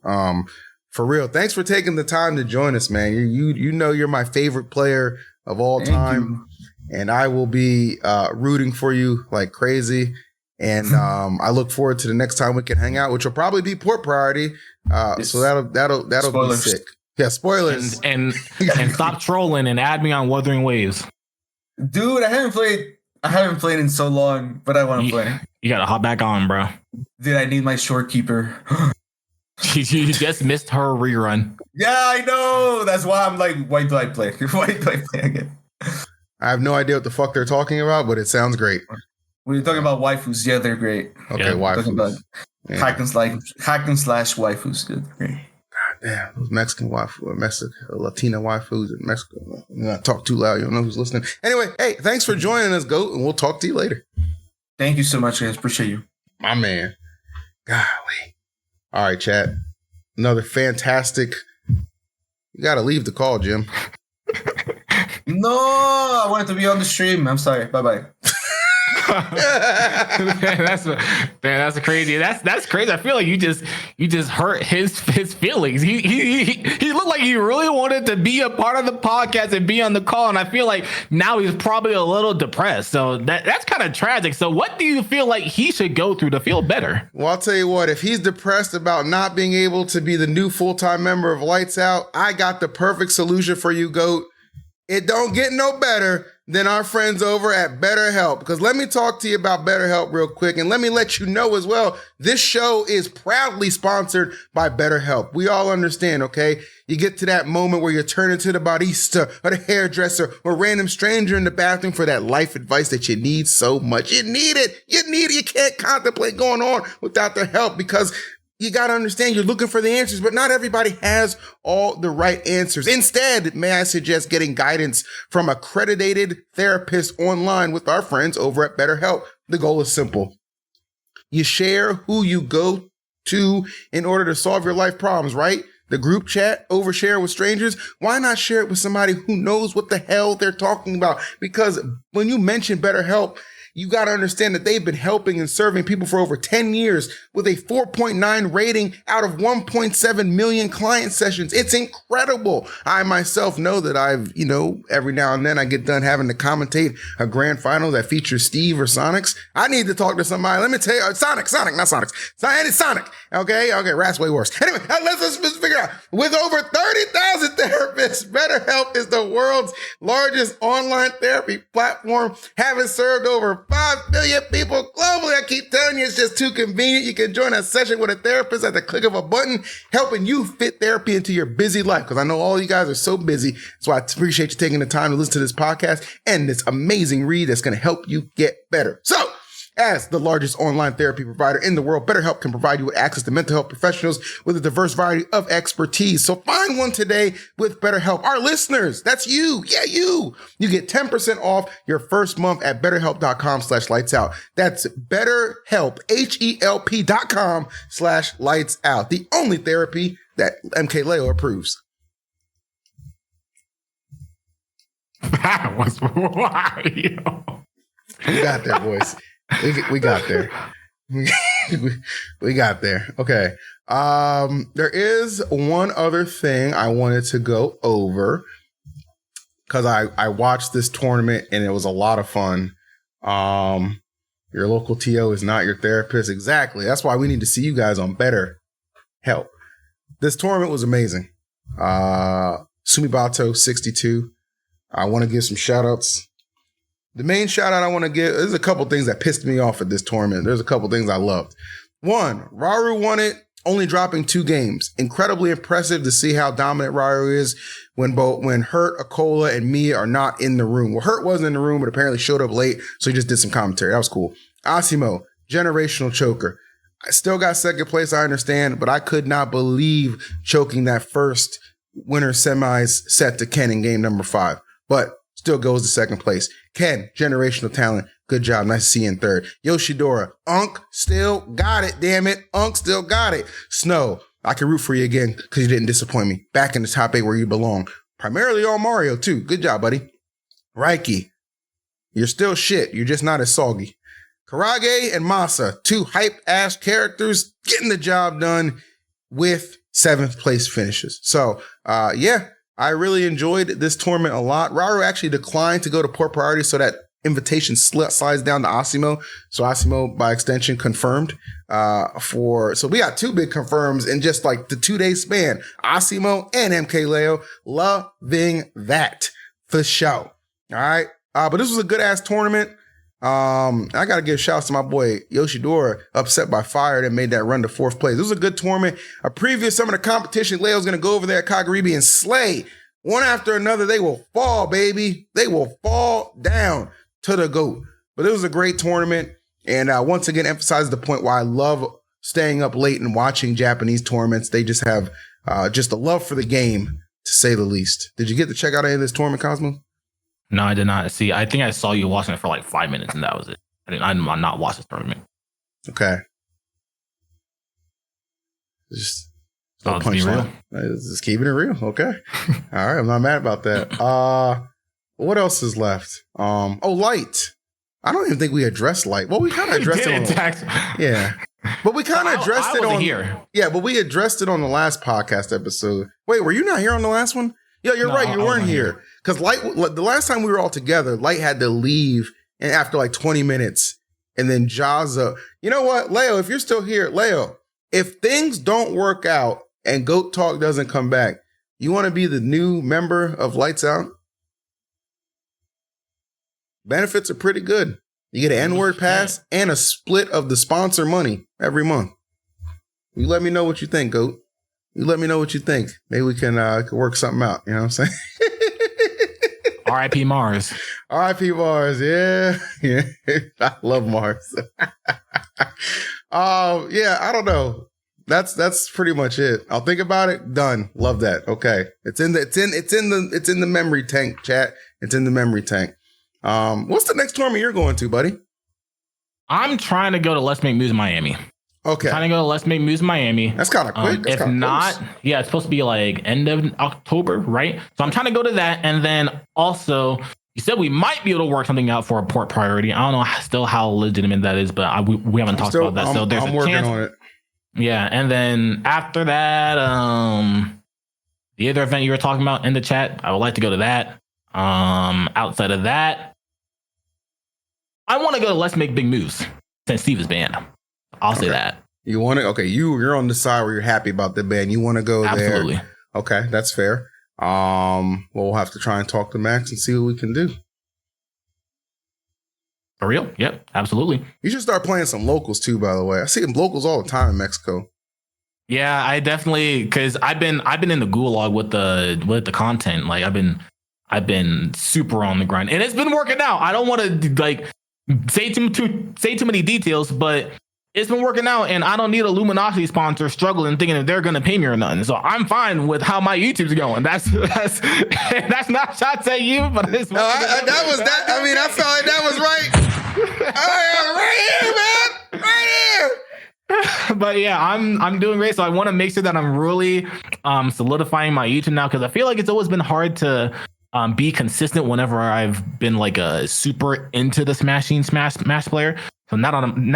For real, thanks for taking the time to join us, man. You know you're my favorite player of all time, and I will be rooting for you like crazy. And I look forward to the next time we can hang out, which will probably be Port Priority. So that'll be sick. Yeah, spoilers. And stop trolling and add me on Wuthering Waves. Dude, I haven't I haven't played in so long, but I want to play. You gotta hop back on, bro. Dude, I need my shorekeeper. You just missed her rerun. Yeah, I know. That's why I'm like, why do I play? Why do I play again? I have no idea what the fuck they're talking about, but it sounds great. When you're talking about waifus, yeah, they're great. Okay, Yeah, waifus. Talking about hack and slash waifus, good, great. Damn, those Mexican waifu, Mexican, Latina waifus in Mexico. I talk too loud. You don't know who's listening. Anyway, hey, thanks for joining us, Goat, and we'll talk to you later. Thank you so much, guys. Appreciate you. My man. Golly. All right, chat. Another fantastic. You got to leave the call, Jim. No, I wanted to be on the stream. I'm sorry. Bye-bye. That's crazy. That's crazy. I feel like you just hurt his feelings. He looked like he really wanted to be a part of the podcast and be on the call, and I feel like now he's probably a little depressed. So that's kind of tragic. So what do you feel like he should go through to feel better? Well, I'll tell you what, if he's depressed about not being able to be the new full-time member of Lights Out, I got the perfect solution for you, Goat. It don't get no better than our friends over at BetterHelp. Because let me talk to you about BetterHelp real quick. And let me let you know as well, this show is proudly sponsored by BetterHelp. We all understand, okay? You get to that moment where you're turning to the barista or the hairdresser or random stranger in the bathroom for that life advice that you need so much. You need it. You need it. You can't contemplate going on without their help, because you got to understand you're looking for the answers, but not everybody has all the right answers. Instead, may I suggest getting guidance from accredited therapists online with our friends over at BetterHelp. The goal is simple. You share who you go to in order to solve your life problems, right? The group chat, overshare with strangers. Why not share it with somebody who knows what the hell they're talking about? Because when you mention BetterHelp, you got to understand that they've been helping and serving people for over 10 years with a 4.9 rating out of 1.7 million client sessions. It's incredible. I myself know that I've, every now and then I get done having to commentate a grand final that features Steve or Sonix. I need to talk to somebody. Let me tell you, Sonic, not Sonix. It's Sonic. Okay, Rat's way worse. Anyway, let's figure out. With over 30,000 therapists, BetterHelp is the world's largest online therapy platform, having served over 5 million people globally. I keep telling you, it's just too convenient. You can join a session with a therapist at the click of a button, helping you fit therapy into your busy life. Because I know all you guys are so busy. So I appreciate you taking the time to listen to this podcast and this amazing read that's going to help you get better. So, as the largest online therapy provider in the world, BetterHelp can provide you with access to mental health professionals with a diverse variety of expertise. So find one today with BetterHelp. Our listeners, that's you. Yeah, you. You get 10% off your first month at BetterHelp.com/lightsout. That's BetterHelp, HELP.com/lightsout. The only therapy that MKLeo approves. That was wild. We got there, boys. We got there. We got there. Okay. There is one other thing I wanted to go over, because I watched this tournament and it was a lot of fun. Your local TO is not your therapist. Exactly. That's why we need to see you guys on BetterHelp. This tournament was amazing. Sumabato 62. I want to give some shout outs. The main shout out I want to give, there's a couple things that pissed me off at this tournament. There's a couple things I loved. One, Raru won it, only dropping 2 games. Incredibly impressive to see how dominant Raru is when Hurt, Akola, and Miya are not in the room. Well, Hurt wasn't in the room, but apparently showed up late, so he just did some commentary. That was cool. Asimo, generational choker. I still got second place, I understand, but I could not believe choking that first winner semis set to Ken in game number 5. But still goes to second place. Ken, generational talent. Good job. Nice to see you in third. Yoshidora, Unk still got it. Damn it. Unk still got it. Snow, I can root for you again because you didn't disappoint me. Back in the top 8 where you belong. Primarily on Mario too. Good job, buddy. Raiki, you're still shit. You're just not as soggy. Karage and Masa, 2 hype ass characters getting the job done with 7th place finishes. So, yeah. I really enjoyed this tournament a lot. Raru actually declined to go to poor priority, so that invitation slides down to Asimo. So Asimo, by extension, confirmed. So we got 2 big confirms in just like the 2-day span. Asimo and MKLeo, loving that for sure. All right. But this was a good ass tournament. I got to give shouts to my boy Yoshidora, upset by fire that made that run to 4th place. This was a good tournament. A preview of some of the competition. Leo's going to go over there at Kagaribi and slay. One after another, they will fall, baby. They will fall down to the GOAT. But it was a great tournament. And once again, emphasizes the point why I love staying up late and watching Japanese tournaments. They just have just a love for the game, to say the least. Did you get to check out any of this tournament, Cosmo? No, I did not. See, I think I saw you watching it for like 5 minutes, and that was it. I'm not watching this tournament. Okay. Just no punchline. Just keeping it real. Okay. All right. I'm not mad about that. What else is left? Light. I don't even think we addressed Light. Well, we kind of addressed it. Yeah. But we kind of addressed it on here. Yeah, but we addressed it on the last podcast episode. Wait, were you not here on the last one? Yeah, you're right. You weren't here. Because Light, the last time we were all together, Light had to leave and after like 20 minutes. And then Jaza. You know what, Leo, if you're still here, Leo, if things don't work out and Goat Talk doesn't come back, you want to be the new member of Lights Out? Benefits are pretty good. You get an N-word pass and a split of the sponsor money every month. You let me know what you think, Goat. You let me know what you think. Maybe we can work something out. You know what I'm saying? R.I.P. Mars. R.I.P. Mars. Yeah. Yeah. I love Mars. Yeah, I don't know. That's pretty much it. I'll think about it. Done. Love that. Okay. It's in the memory tank, chat. It's in the memory tank. What's the next tournament you're going to, buddy? I'm trying to go to Let's Make Moves Miami. Okay. Trying to go to Let's Make Moves Miami. That's kind of quick. If not, yeah, it's supposed to be like end of October, right? So I'm trying to go to that. And then also, you said we might be able to work something out for a port priority. I don't know still how legitimate that is, but we haven't talked about that. So there's a chance. On it. Yeah. And then after that, the other event you were talking about in the chat, I would like to go to that. Outside of that, I want to go to Let's Make Big Moves since Steve is banned. I'll say that. You want to? Okay, you're on the side where you're happy about the ban. You want to go there? Absolutely. Okay, that's fair. We'll have to try and talk to Max and see what we can do. For real? Yep, absolutely. You should start playing some locals too, by the way. I see them locals all the time in Mexico. Yeah, I definitely, because I've been in the gulag with the content. Like I've been super on the grind, and it's been working out. I don't want to like say too many details, but it's been working out, and I don't need a Luminosity sponsor struggling thinking that they're gonna pay me or nothing. So I'm fine with how my YouTube's going. That's not shots at you, but it's that was that. I mean, I felt like that was right. Right here, man. Right here. But yeah, I'm doing great. So I want to make sure that I'm really solidifying my YouTube now, because I feel like it's always been hard to be consistent whenever I've been like a super into the Smash player. So now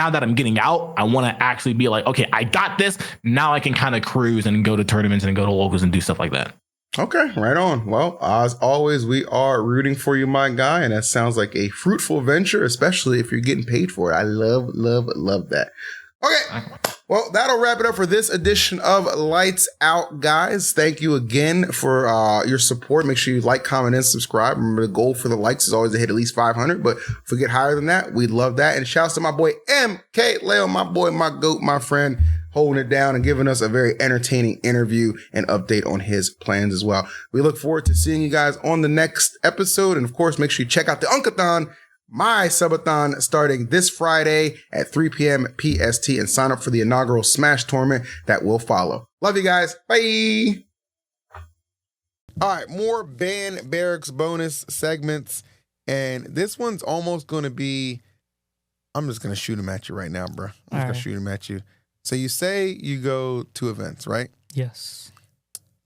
that I'm getting out, I want to actually be like, okay, I got this. Now I can kind of cruise and go to tournaments and go to locals and do stuff like that. Okay, right on. Well, as always, we are rooting for you, my guy. And that sounds like a fruitful venture, especially if you're getting paid for it. I love that. Okay. Well, that'll wrap it up for this edition of Lights Out, guys. Thank you again for your support. Make sure you like, comment, and subscribe. Remember, the goal for the likes is always to hit at least 500, but if we get higher than that, we'd love that. And shouts to my boy MKLeo, my boy, my goat, my friend, holding it down and giving us a very entertaining interview and update on his plans as well. We look forward to seeing you guys on the next episode. And of course, make sure you check out the SUB-A-THON, my SUB-A-THON, starting this Friday at 3 p.m. PST, and sign up for the inaugural Smash tournament that will follow. Love you guys. Bye. All right, more Barracks bonus segments. And this one's almost going to be, I'm just going to shoot them at you right now, bro. I'm just going to shoot them at you. So you say you go to events, right? Yes.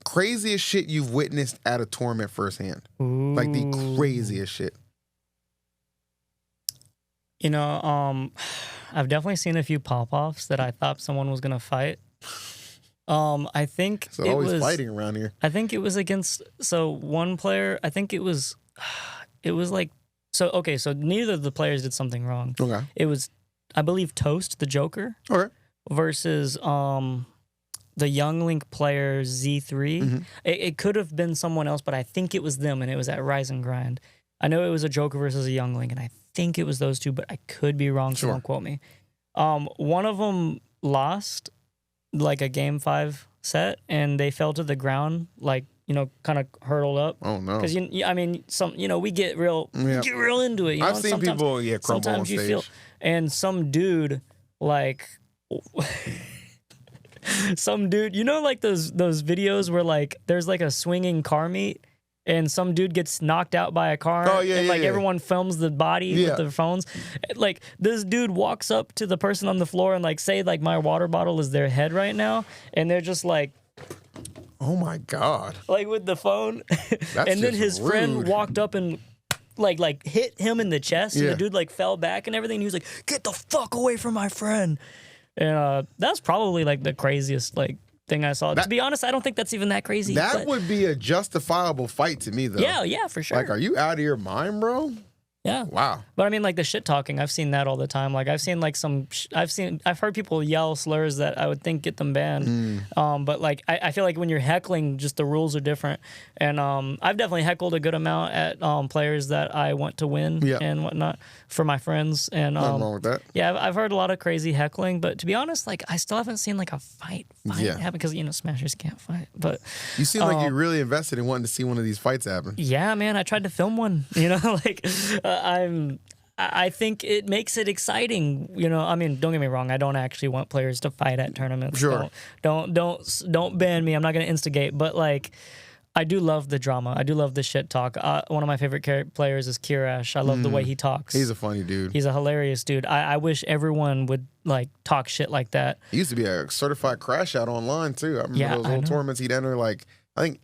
Craziest shit you've witnessed at a tournament firsthand. Ooh. Like the craziest shit. You know, I've definitely seen a few pop-offs that I thought someone was gonna fight. I think so. Always fighting around here. I think it was against one player. I think it was like so. Okay, so neither of the players did something wrong. Okay, it was, I believe, Toast the Joker. Okay, versus the Young Link player Z3. Mm-hmm. It could have been someone else, but I think it was them, and it was at Rise and Grind. I know it was a Joker versus a Youngling, and I think it was those two, but I could be wrong, so don't quote me. One of them lost like a game 5 set, and they fell to the ground, like, you know, kind of hurtled up. Oh no! Because I mean, we get real into it. You know? I've seen people crumble on stage. And some dude like. Some dude, you know, like those videos where like there's like a swinging car meet and some dude gets knocked out by a car and everyone films the body with their phones. Like this dude walks up to the person on the floor and like say like my water bottle is their head right now, and they're just like, oh my god, like with the phone. And then his friend walked up and like hit him in the chest, and the dude like fell back and everything. He was like, "Get the fuck away from my friend." And that's probably like the craziest like thing I saw. To be honest, I don't think that's even that crazy. That would be a justifiable fight to me, though. Yeah, for sure. Like, are you out of your mind, bro? Yeah. Wow. But I mean, like the shit talking, I've seen that all the time. Like I've seen like I've heard people yell slurs that I would think get them banned. But like I feel like when you're heckling, just the rules are different. And I've definitely heckled a good amount at players that I want to win and whatnot for my friends. And nothing wrong with that. Yeah, I've heard a lot of crazy heckling, but to be honest, like I still haven't seen like a fight happen because Smashers can't fight. But you seem like you're really invested in wanting to see one of these fights happen. Yeah, man, I tried to film one. You know, like. I think it makes it exciting. You know, I mean, don't get me wrong. I don't actually want players to fight at tournaments. Sure. Don't ban me. I'm not going to instigate. But like, I do love the drama. I do love the shit talk. One of my favorite players is Kirash. I love the way he talks. He's a funny dude. He's a hilarious dude. I wish everyone would like talk shit like that. He used to be a certified crash out online too. I remember those little tournaments he'd enter. Like I think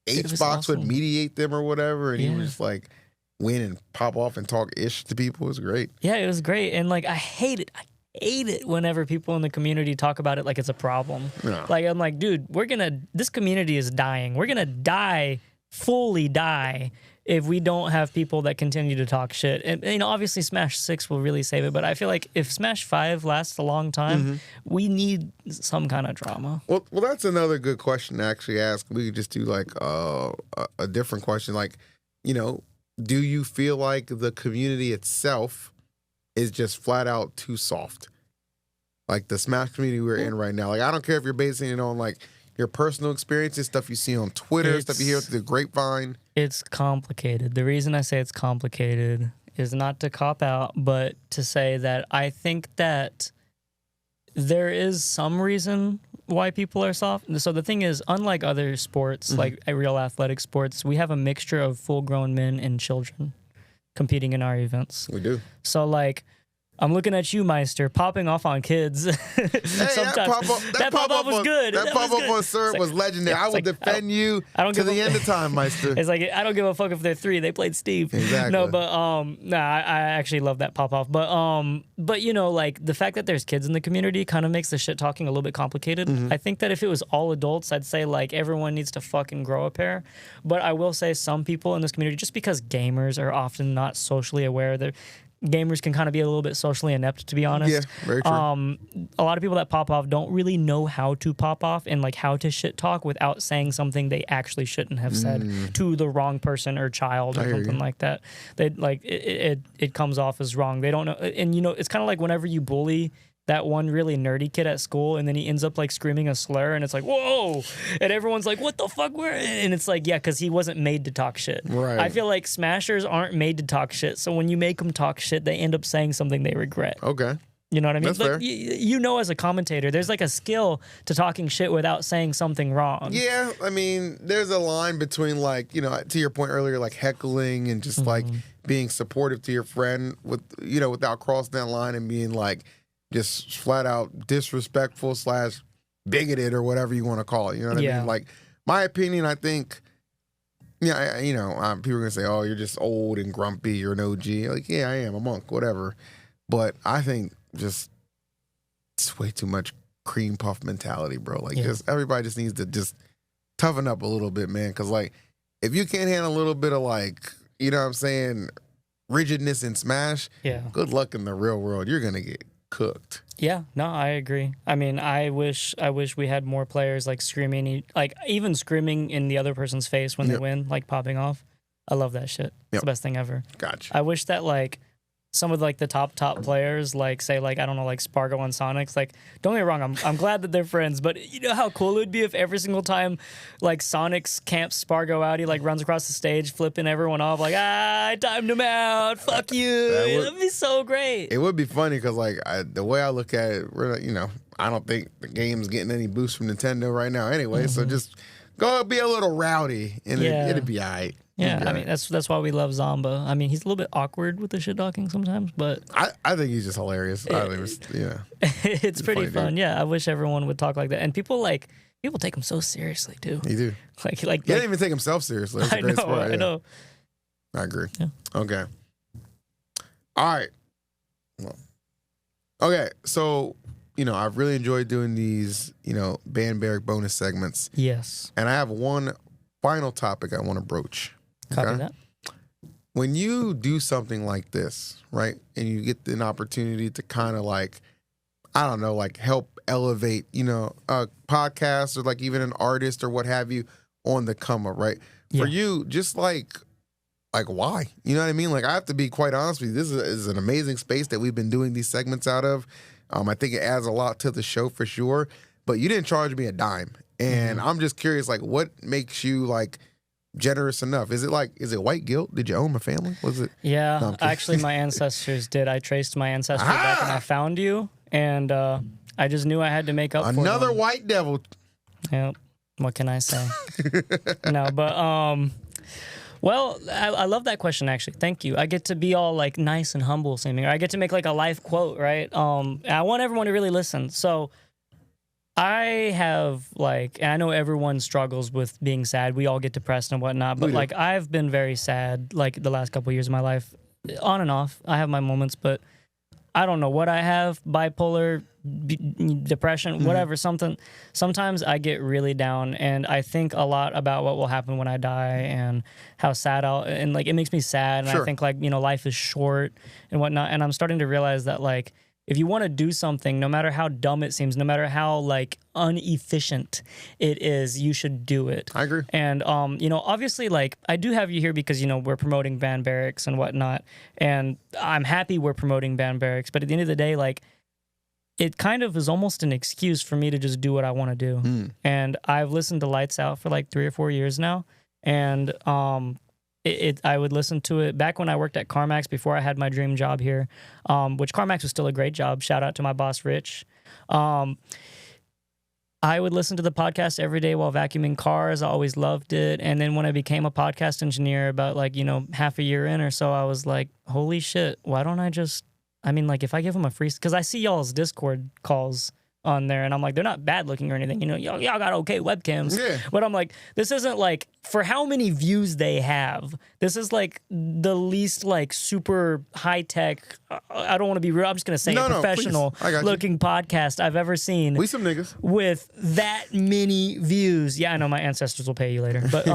HBox would mediate them or whatever, and he was just like. Win and pop off and talk ish to people. It was great. Yeah, it was great. And like I hate it whenever people in the community talk about it like it's a problem. Yeah. Like I'm like, dude, this community is dying. We're gonna fully die if we don't have people that continue to talk shit. And you know, obviously Smash 6 will really save it, but I feel like if Smash 5 lasts a long time, we need some kind of drama. Well, that's another good question to actually ask. We could just do like a different question, like, you know, do you feel like the community itself is just flat out too soft? Like the Smash community we're in right now. Like I don't care if you're basing it on like your personal experiences, stuff you see on Twitter, stuff you hear through the grapevine. It's complicated. The reason I say it's complicated is not to cop out, but to say that I think that there is some reason why people are soft. So the thing is, unlike other sports, like real athletic sports, we have a mixture of full-grown men and children competing in our events. We do. So like, I'm looking at you, Meister, popping off on kids. Hey, that pop-up was good. That pop-up on Syrup was legendary. I will defend you to the end of time, Meister. It's like, I don't give a fuck if they're 3. They played Steve. Exactly. No, but I actually love that pop-off. But you know, like the fact that there's kids in the community kind of makes the shit talking a little bit complicated. I think that if it was all adults, I'd say like everyone needs to fucking grow a pair. But I will say some people in this community, just because gamers are often not socially aware, gamers can kind of be a little bit socially inept, to be honest. Yeah, very true. A lot of people that pop off don't really know how to pop off and like how to shit talk without saying something they actually shouldn't have said to the wrong person or child or something like that. They like it comes off as wrong. They don't know, and you know, it's kind of like whenever you bully that one really nerdy kid at school and then he ends up like screaming a slur and it's like, whoa, and everyone's like, what the fuck, and it's like, yeah, because he wasn't made to talk shit. Right. I feel like Smashers aren't made to talk shit, so when you make them talk shit, they end up saying something they regret. Okay. You know what I mean? That's fair. You know, as a commentator, there's like a skill to talking shit without saying something wrong. Yeah, I mean, there's a line between like, you know, to your point earlier, like heckling and just like being supportive to your friend with, you know, without crossing that line and being like just flat out disrespectful / bigoted or whatever you want to call it. You know what I mean? Like, my opinion, I think, yeah, you know, people are going to say, oh, you're just old and grumpy, you're an OG. Like, yeah, I am a monk, whatever. But I think just it's way too much cream puff mentality, bro. Like, just everybody just needs to just toughen up a little bit, man. Because, like, if you can't handle a little bit of, like, you know what I'm saying, rigidness in Smash, good luck in the real world. You're going to get cooked. Yeah, no, I agree. I mean, I wish we had more players like screaming, like even screaming in the other person's face when they win, like popping off. I love that shit. It's the best thing ever. Gotcha. I wish that like some of like the top players, like say like I don't know, like Spargo and Sonix, like don't get me wrong, I'm glad that they're friends, but you know how cool it would be if every single time like Sonix camps Spargo out, he like runs across the stage flipping everyone off like I timed him out, fuck you. That'd be so great. It would be funny because like the way I look at it, I don't think the game's getting any boost from Nintendo right now anyway. So just go be a little rowdy and it'd be all right. Yeah, I mean that's why we love Zomba. I mean, he's a little bit awkward with the shit talking sometimes, but I think he's just hilarious. It's pretty fun. Dude. Yeah, I wish everyone would talk like that. And people take him so seriously too. He do. Like he didn't even take himself seriously. That's I know. I agree. Yeah. Okay. All right. Well, okay, so I've really enjoyed doing these Band Barrack bonus segments. Yes. And I have one final topic I want to broach. Copy that. When you do something like this, right, and you get an opportunity to kind of like, I don't know, like help elevate, a podcast or like even an artist or what have you on the come up, right? Yeah. For you, just like why? You know what I mean? Like I have to be quite honest with you. This is an amazing space that we've been doing these segments out of. I think it adds a lot to the show for sure. But you didn't charge me a dime, and I'm just curious, like, what makes you like generous enough? Is it white guilt? Did you own my family? Was it? Yeah, no, actually, my ancestors did. I traced my ancestors back and I found you, and I just knew I had to make up for another white devil. Yeah, what can I say? No, but well, I love that question, actually. Thank you. I get to be all like nice and humble seeming. I get to make like a life quote, right? I want everyone to really listen. So I have and I know everyone struggles with being sad. We all get depressed and whatnot, but like I've been very sad like the last couple of years of my life, on and off. I have my moments, but I don't know what I have, bipolar, depression, whatever, something. Sometimes I get really down and I think a lot about what will happen when I die and how sad and like it makes me sad. And I think like, life is short and whatnot. And I'm starting to realize that like, if you want to do something, no matter how dumb it seems, no matter how like inefficient it is, you should do it. I agree. And obviously, like I do have you here because we're promoting Band Barracks and whatnot, and I'm happy we're promoting Band Barracks. But at the end of the day, like it kind of is almost an excuse for me to just do what I want to do. And I've listened to Lights Out for like 3 or 4 years now, and I would listen to it back when I worked at CarMax before I had my dream job here, which CarMax was still a great job. Shout out to my boss, Rich. I would listen to the podcast every day while vacuuming cars. I always loved it. And then when I became a podcast engineer about half a year in or so, I was like, holy shit, why don't I just, if I give them a free, because I see y'all's Discord calls on there and I'm like, they're not bad looking or anything, y'all got okay webcams. Yeah. But I'm like, this isn't like, for how many views they have, this is like the least like super high tech, I don't want to be real, I'm just gonna say professional looking podcast I've ever seen. We some niggas with that many views. Yeah, I know my ancestors will pay you later, but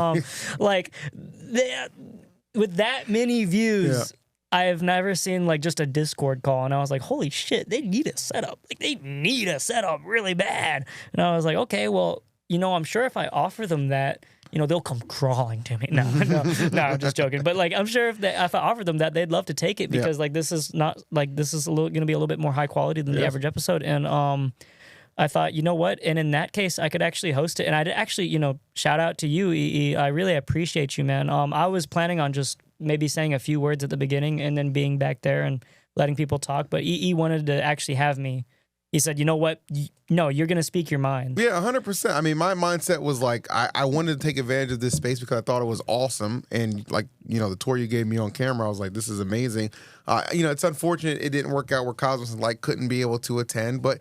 with that many views, I have never seen like just a Discord call, and I was like, holy shit, they need a setup. Like they need a setup really bad. And I was like, okay, well, I'm sure if I offer them that, they'll come crawling to me. No, I'm just joking. But like, I'm sure if I offer them that, they'd love to take it because like this is going to be a little bit more high quality than the average episode. And I thought, you know what? And in that case, I could actually host it. And I'd actually, shout out to you, EE. I really appreciate you, man. I was planning on just maybe saying a few words at the beginning and then being back there and letting people talk. But EE wanted to actually have me. He said, you know what? No, you're going to speak your mind. Yeah, 100%. My mindset was like, I wanted to take advantage of this space because I thought it was awesome. And like, the tour you gave me on camera, I was like, this is amazing. It's unfortunate it didn't work out where Cosmos and Light couldn't be able to attend. But,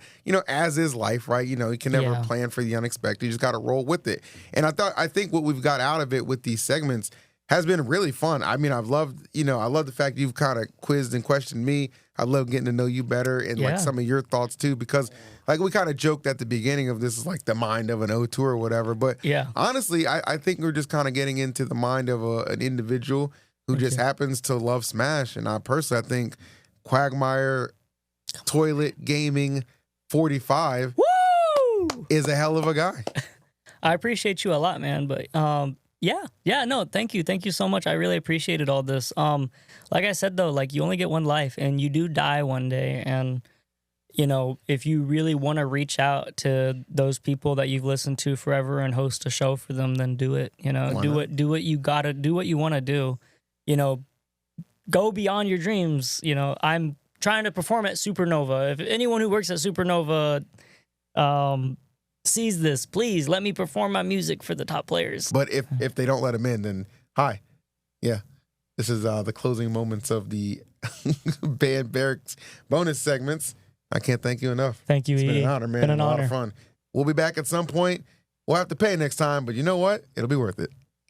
as is life, right? You can never plan for the unexpected. You just got to roll with it. And I think what we've got out of it with these segments has been really fun. I love the fact you've kind of quizzed and questioned me. I love getting to know you better and like some of your thoughts too, because like we kind of joked at the beginning of this is like the mind of an O2 or whatever. But honestly, I think we're just kind of getting into the mind of an individual who just happens to love Smash. And I think Quagmire Toilet Gaming 45 is a hell of a guy. I appreciate you a lot, man. But Yeah, no, thank you so much. I really appreciated all this. Like I said though, like you only get one life and you do die one day, and you know, if you really want to reach out to those people that you've listened to forever and host a show for them, then do it. You know, do what you gotta do, what you want to do. You know, go beyond your dreams. You know, I'm trying to perform at Supernova. If anyone who works at Supernova sees this, please let me perform my music for the top players. But if they don't let him in, then hi. Yeah. This is the closing moments of the Band Barracks bonus segments. I can't thank you enough. Thank you, It's been an honor, man. Been an a honor. lot of fun. We'll be back at some point. We'll have to pay next time, but you know what? It'll be worth it.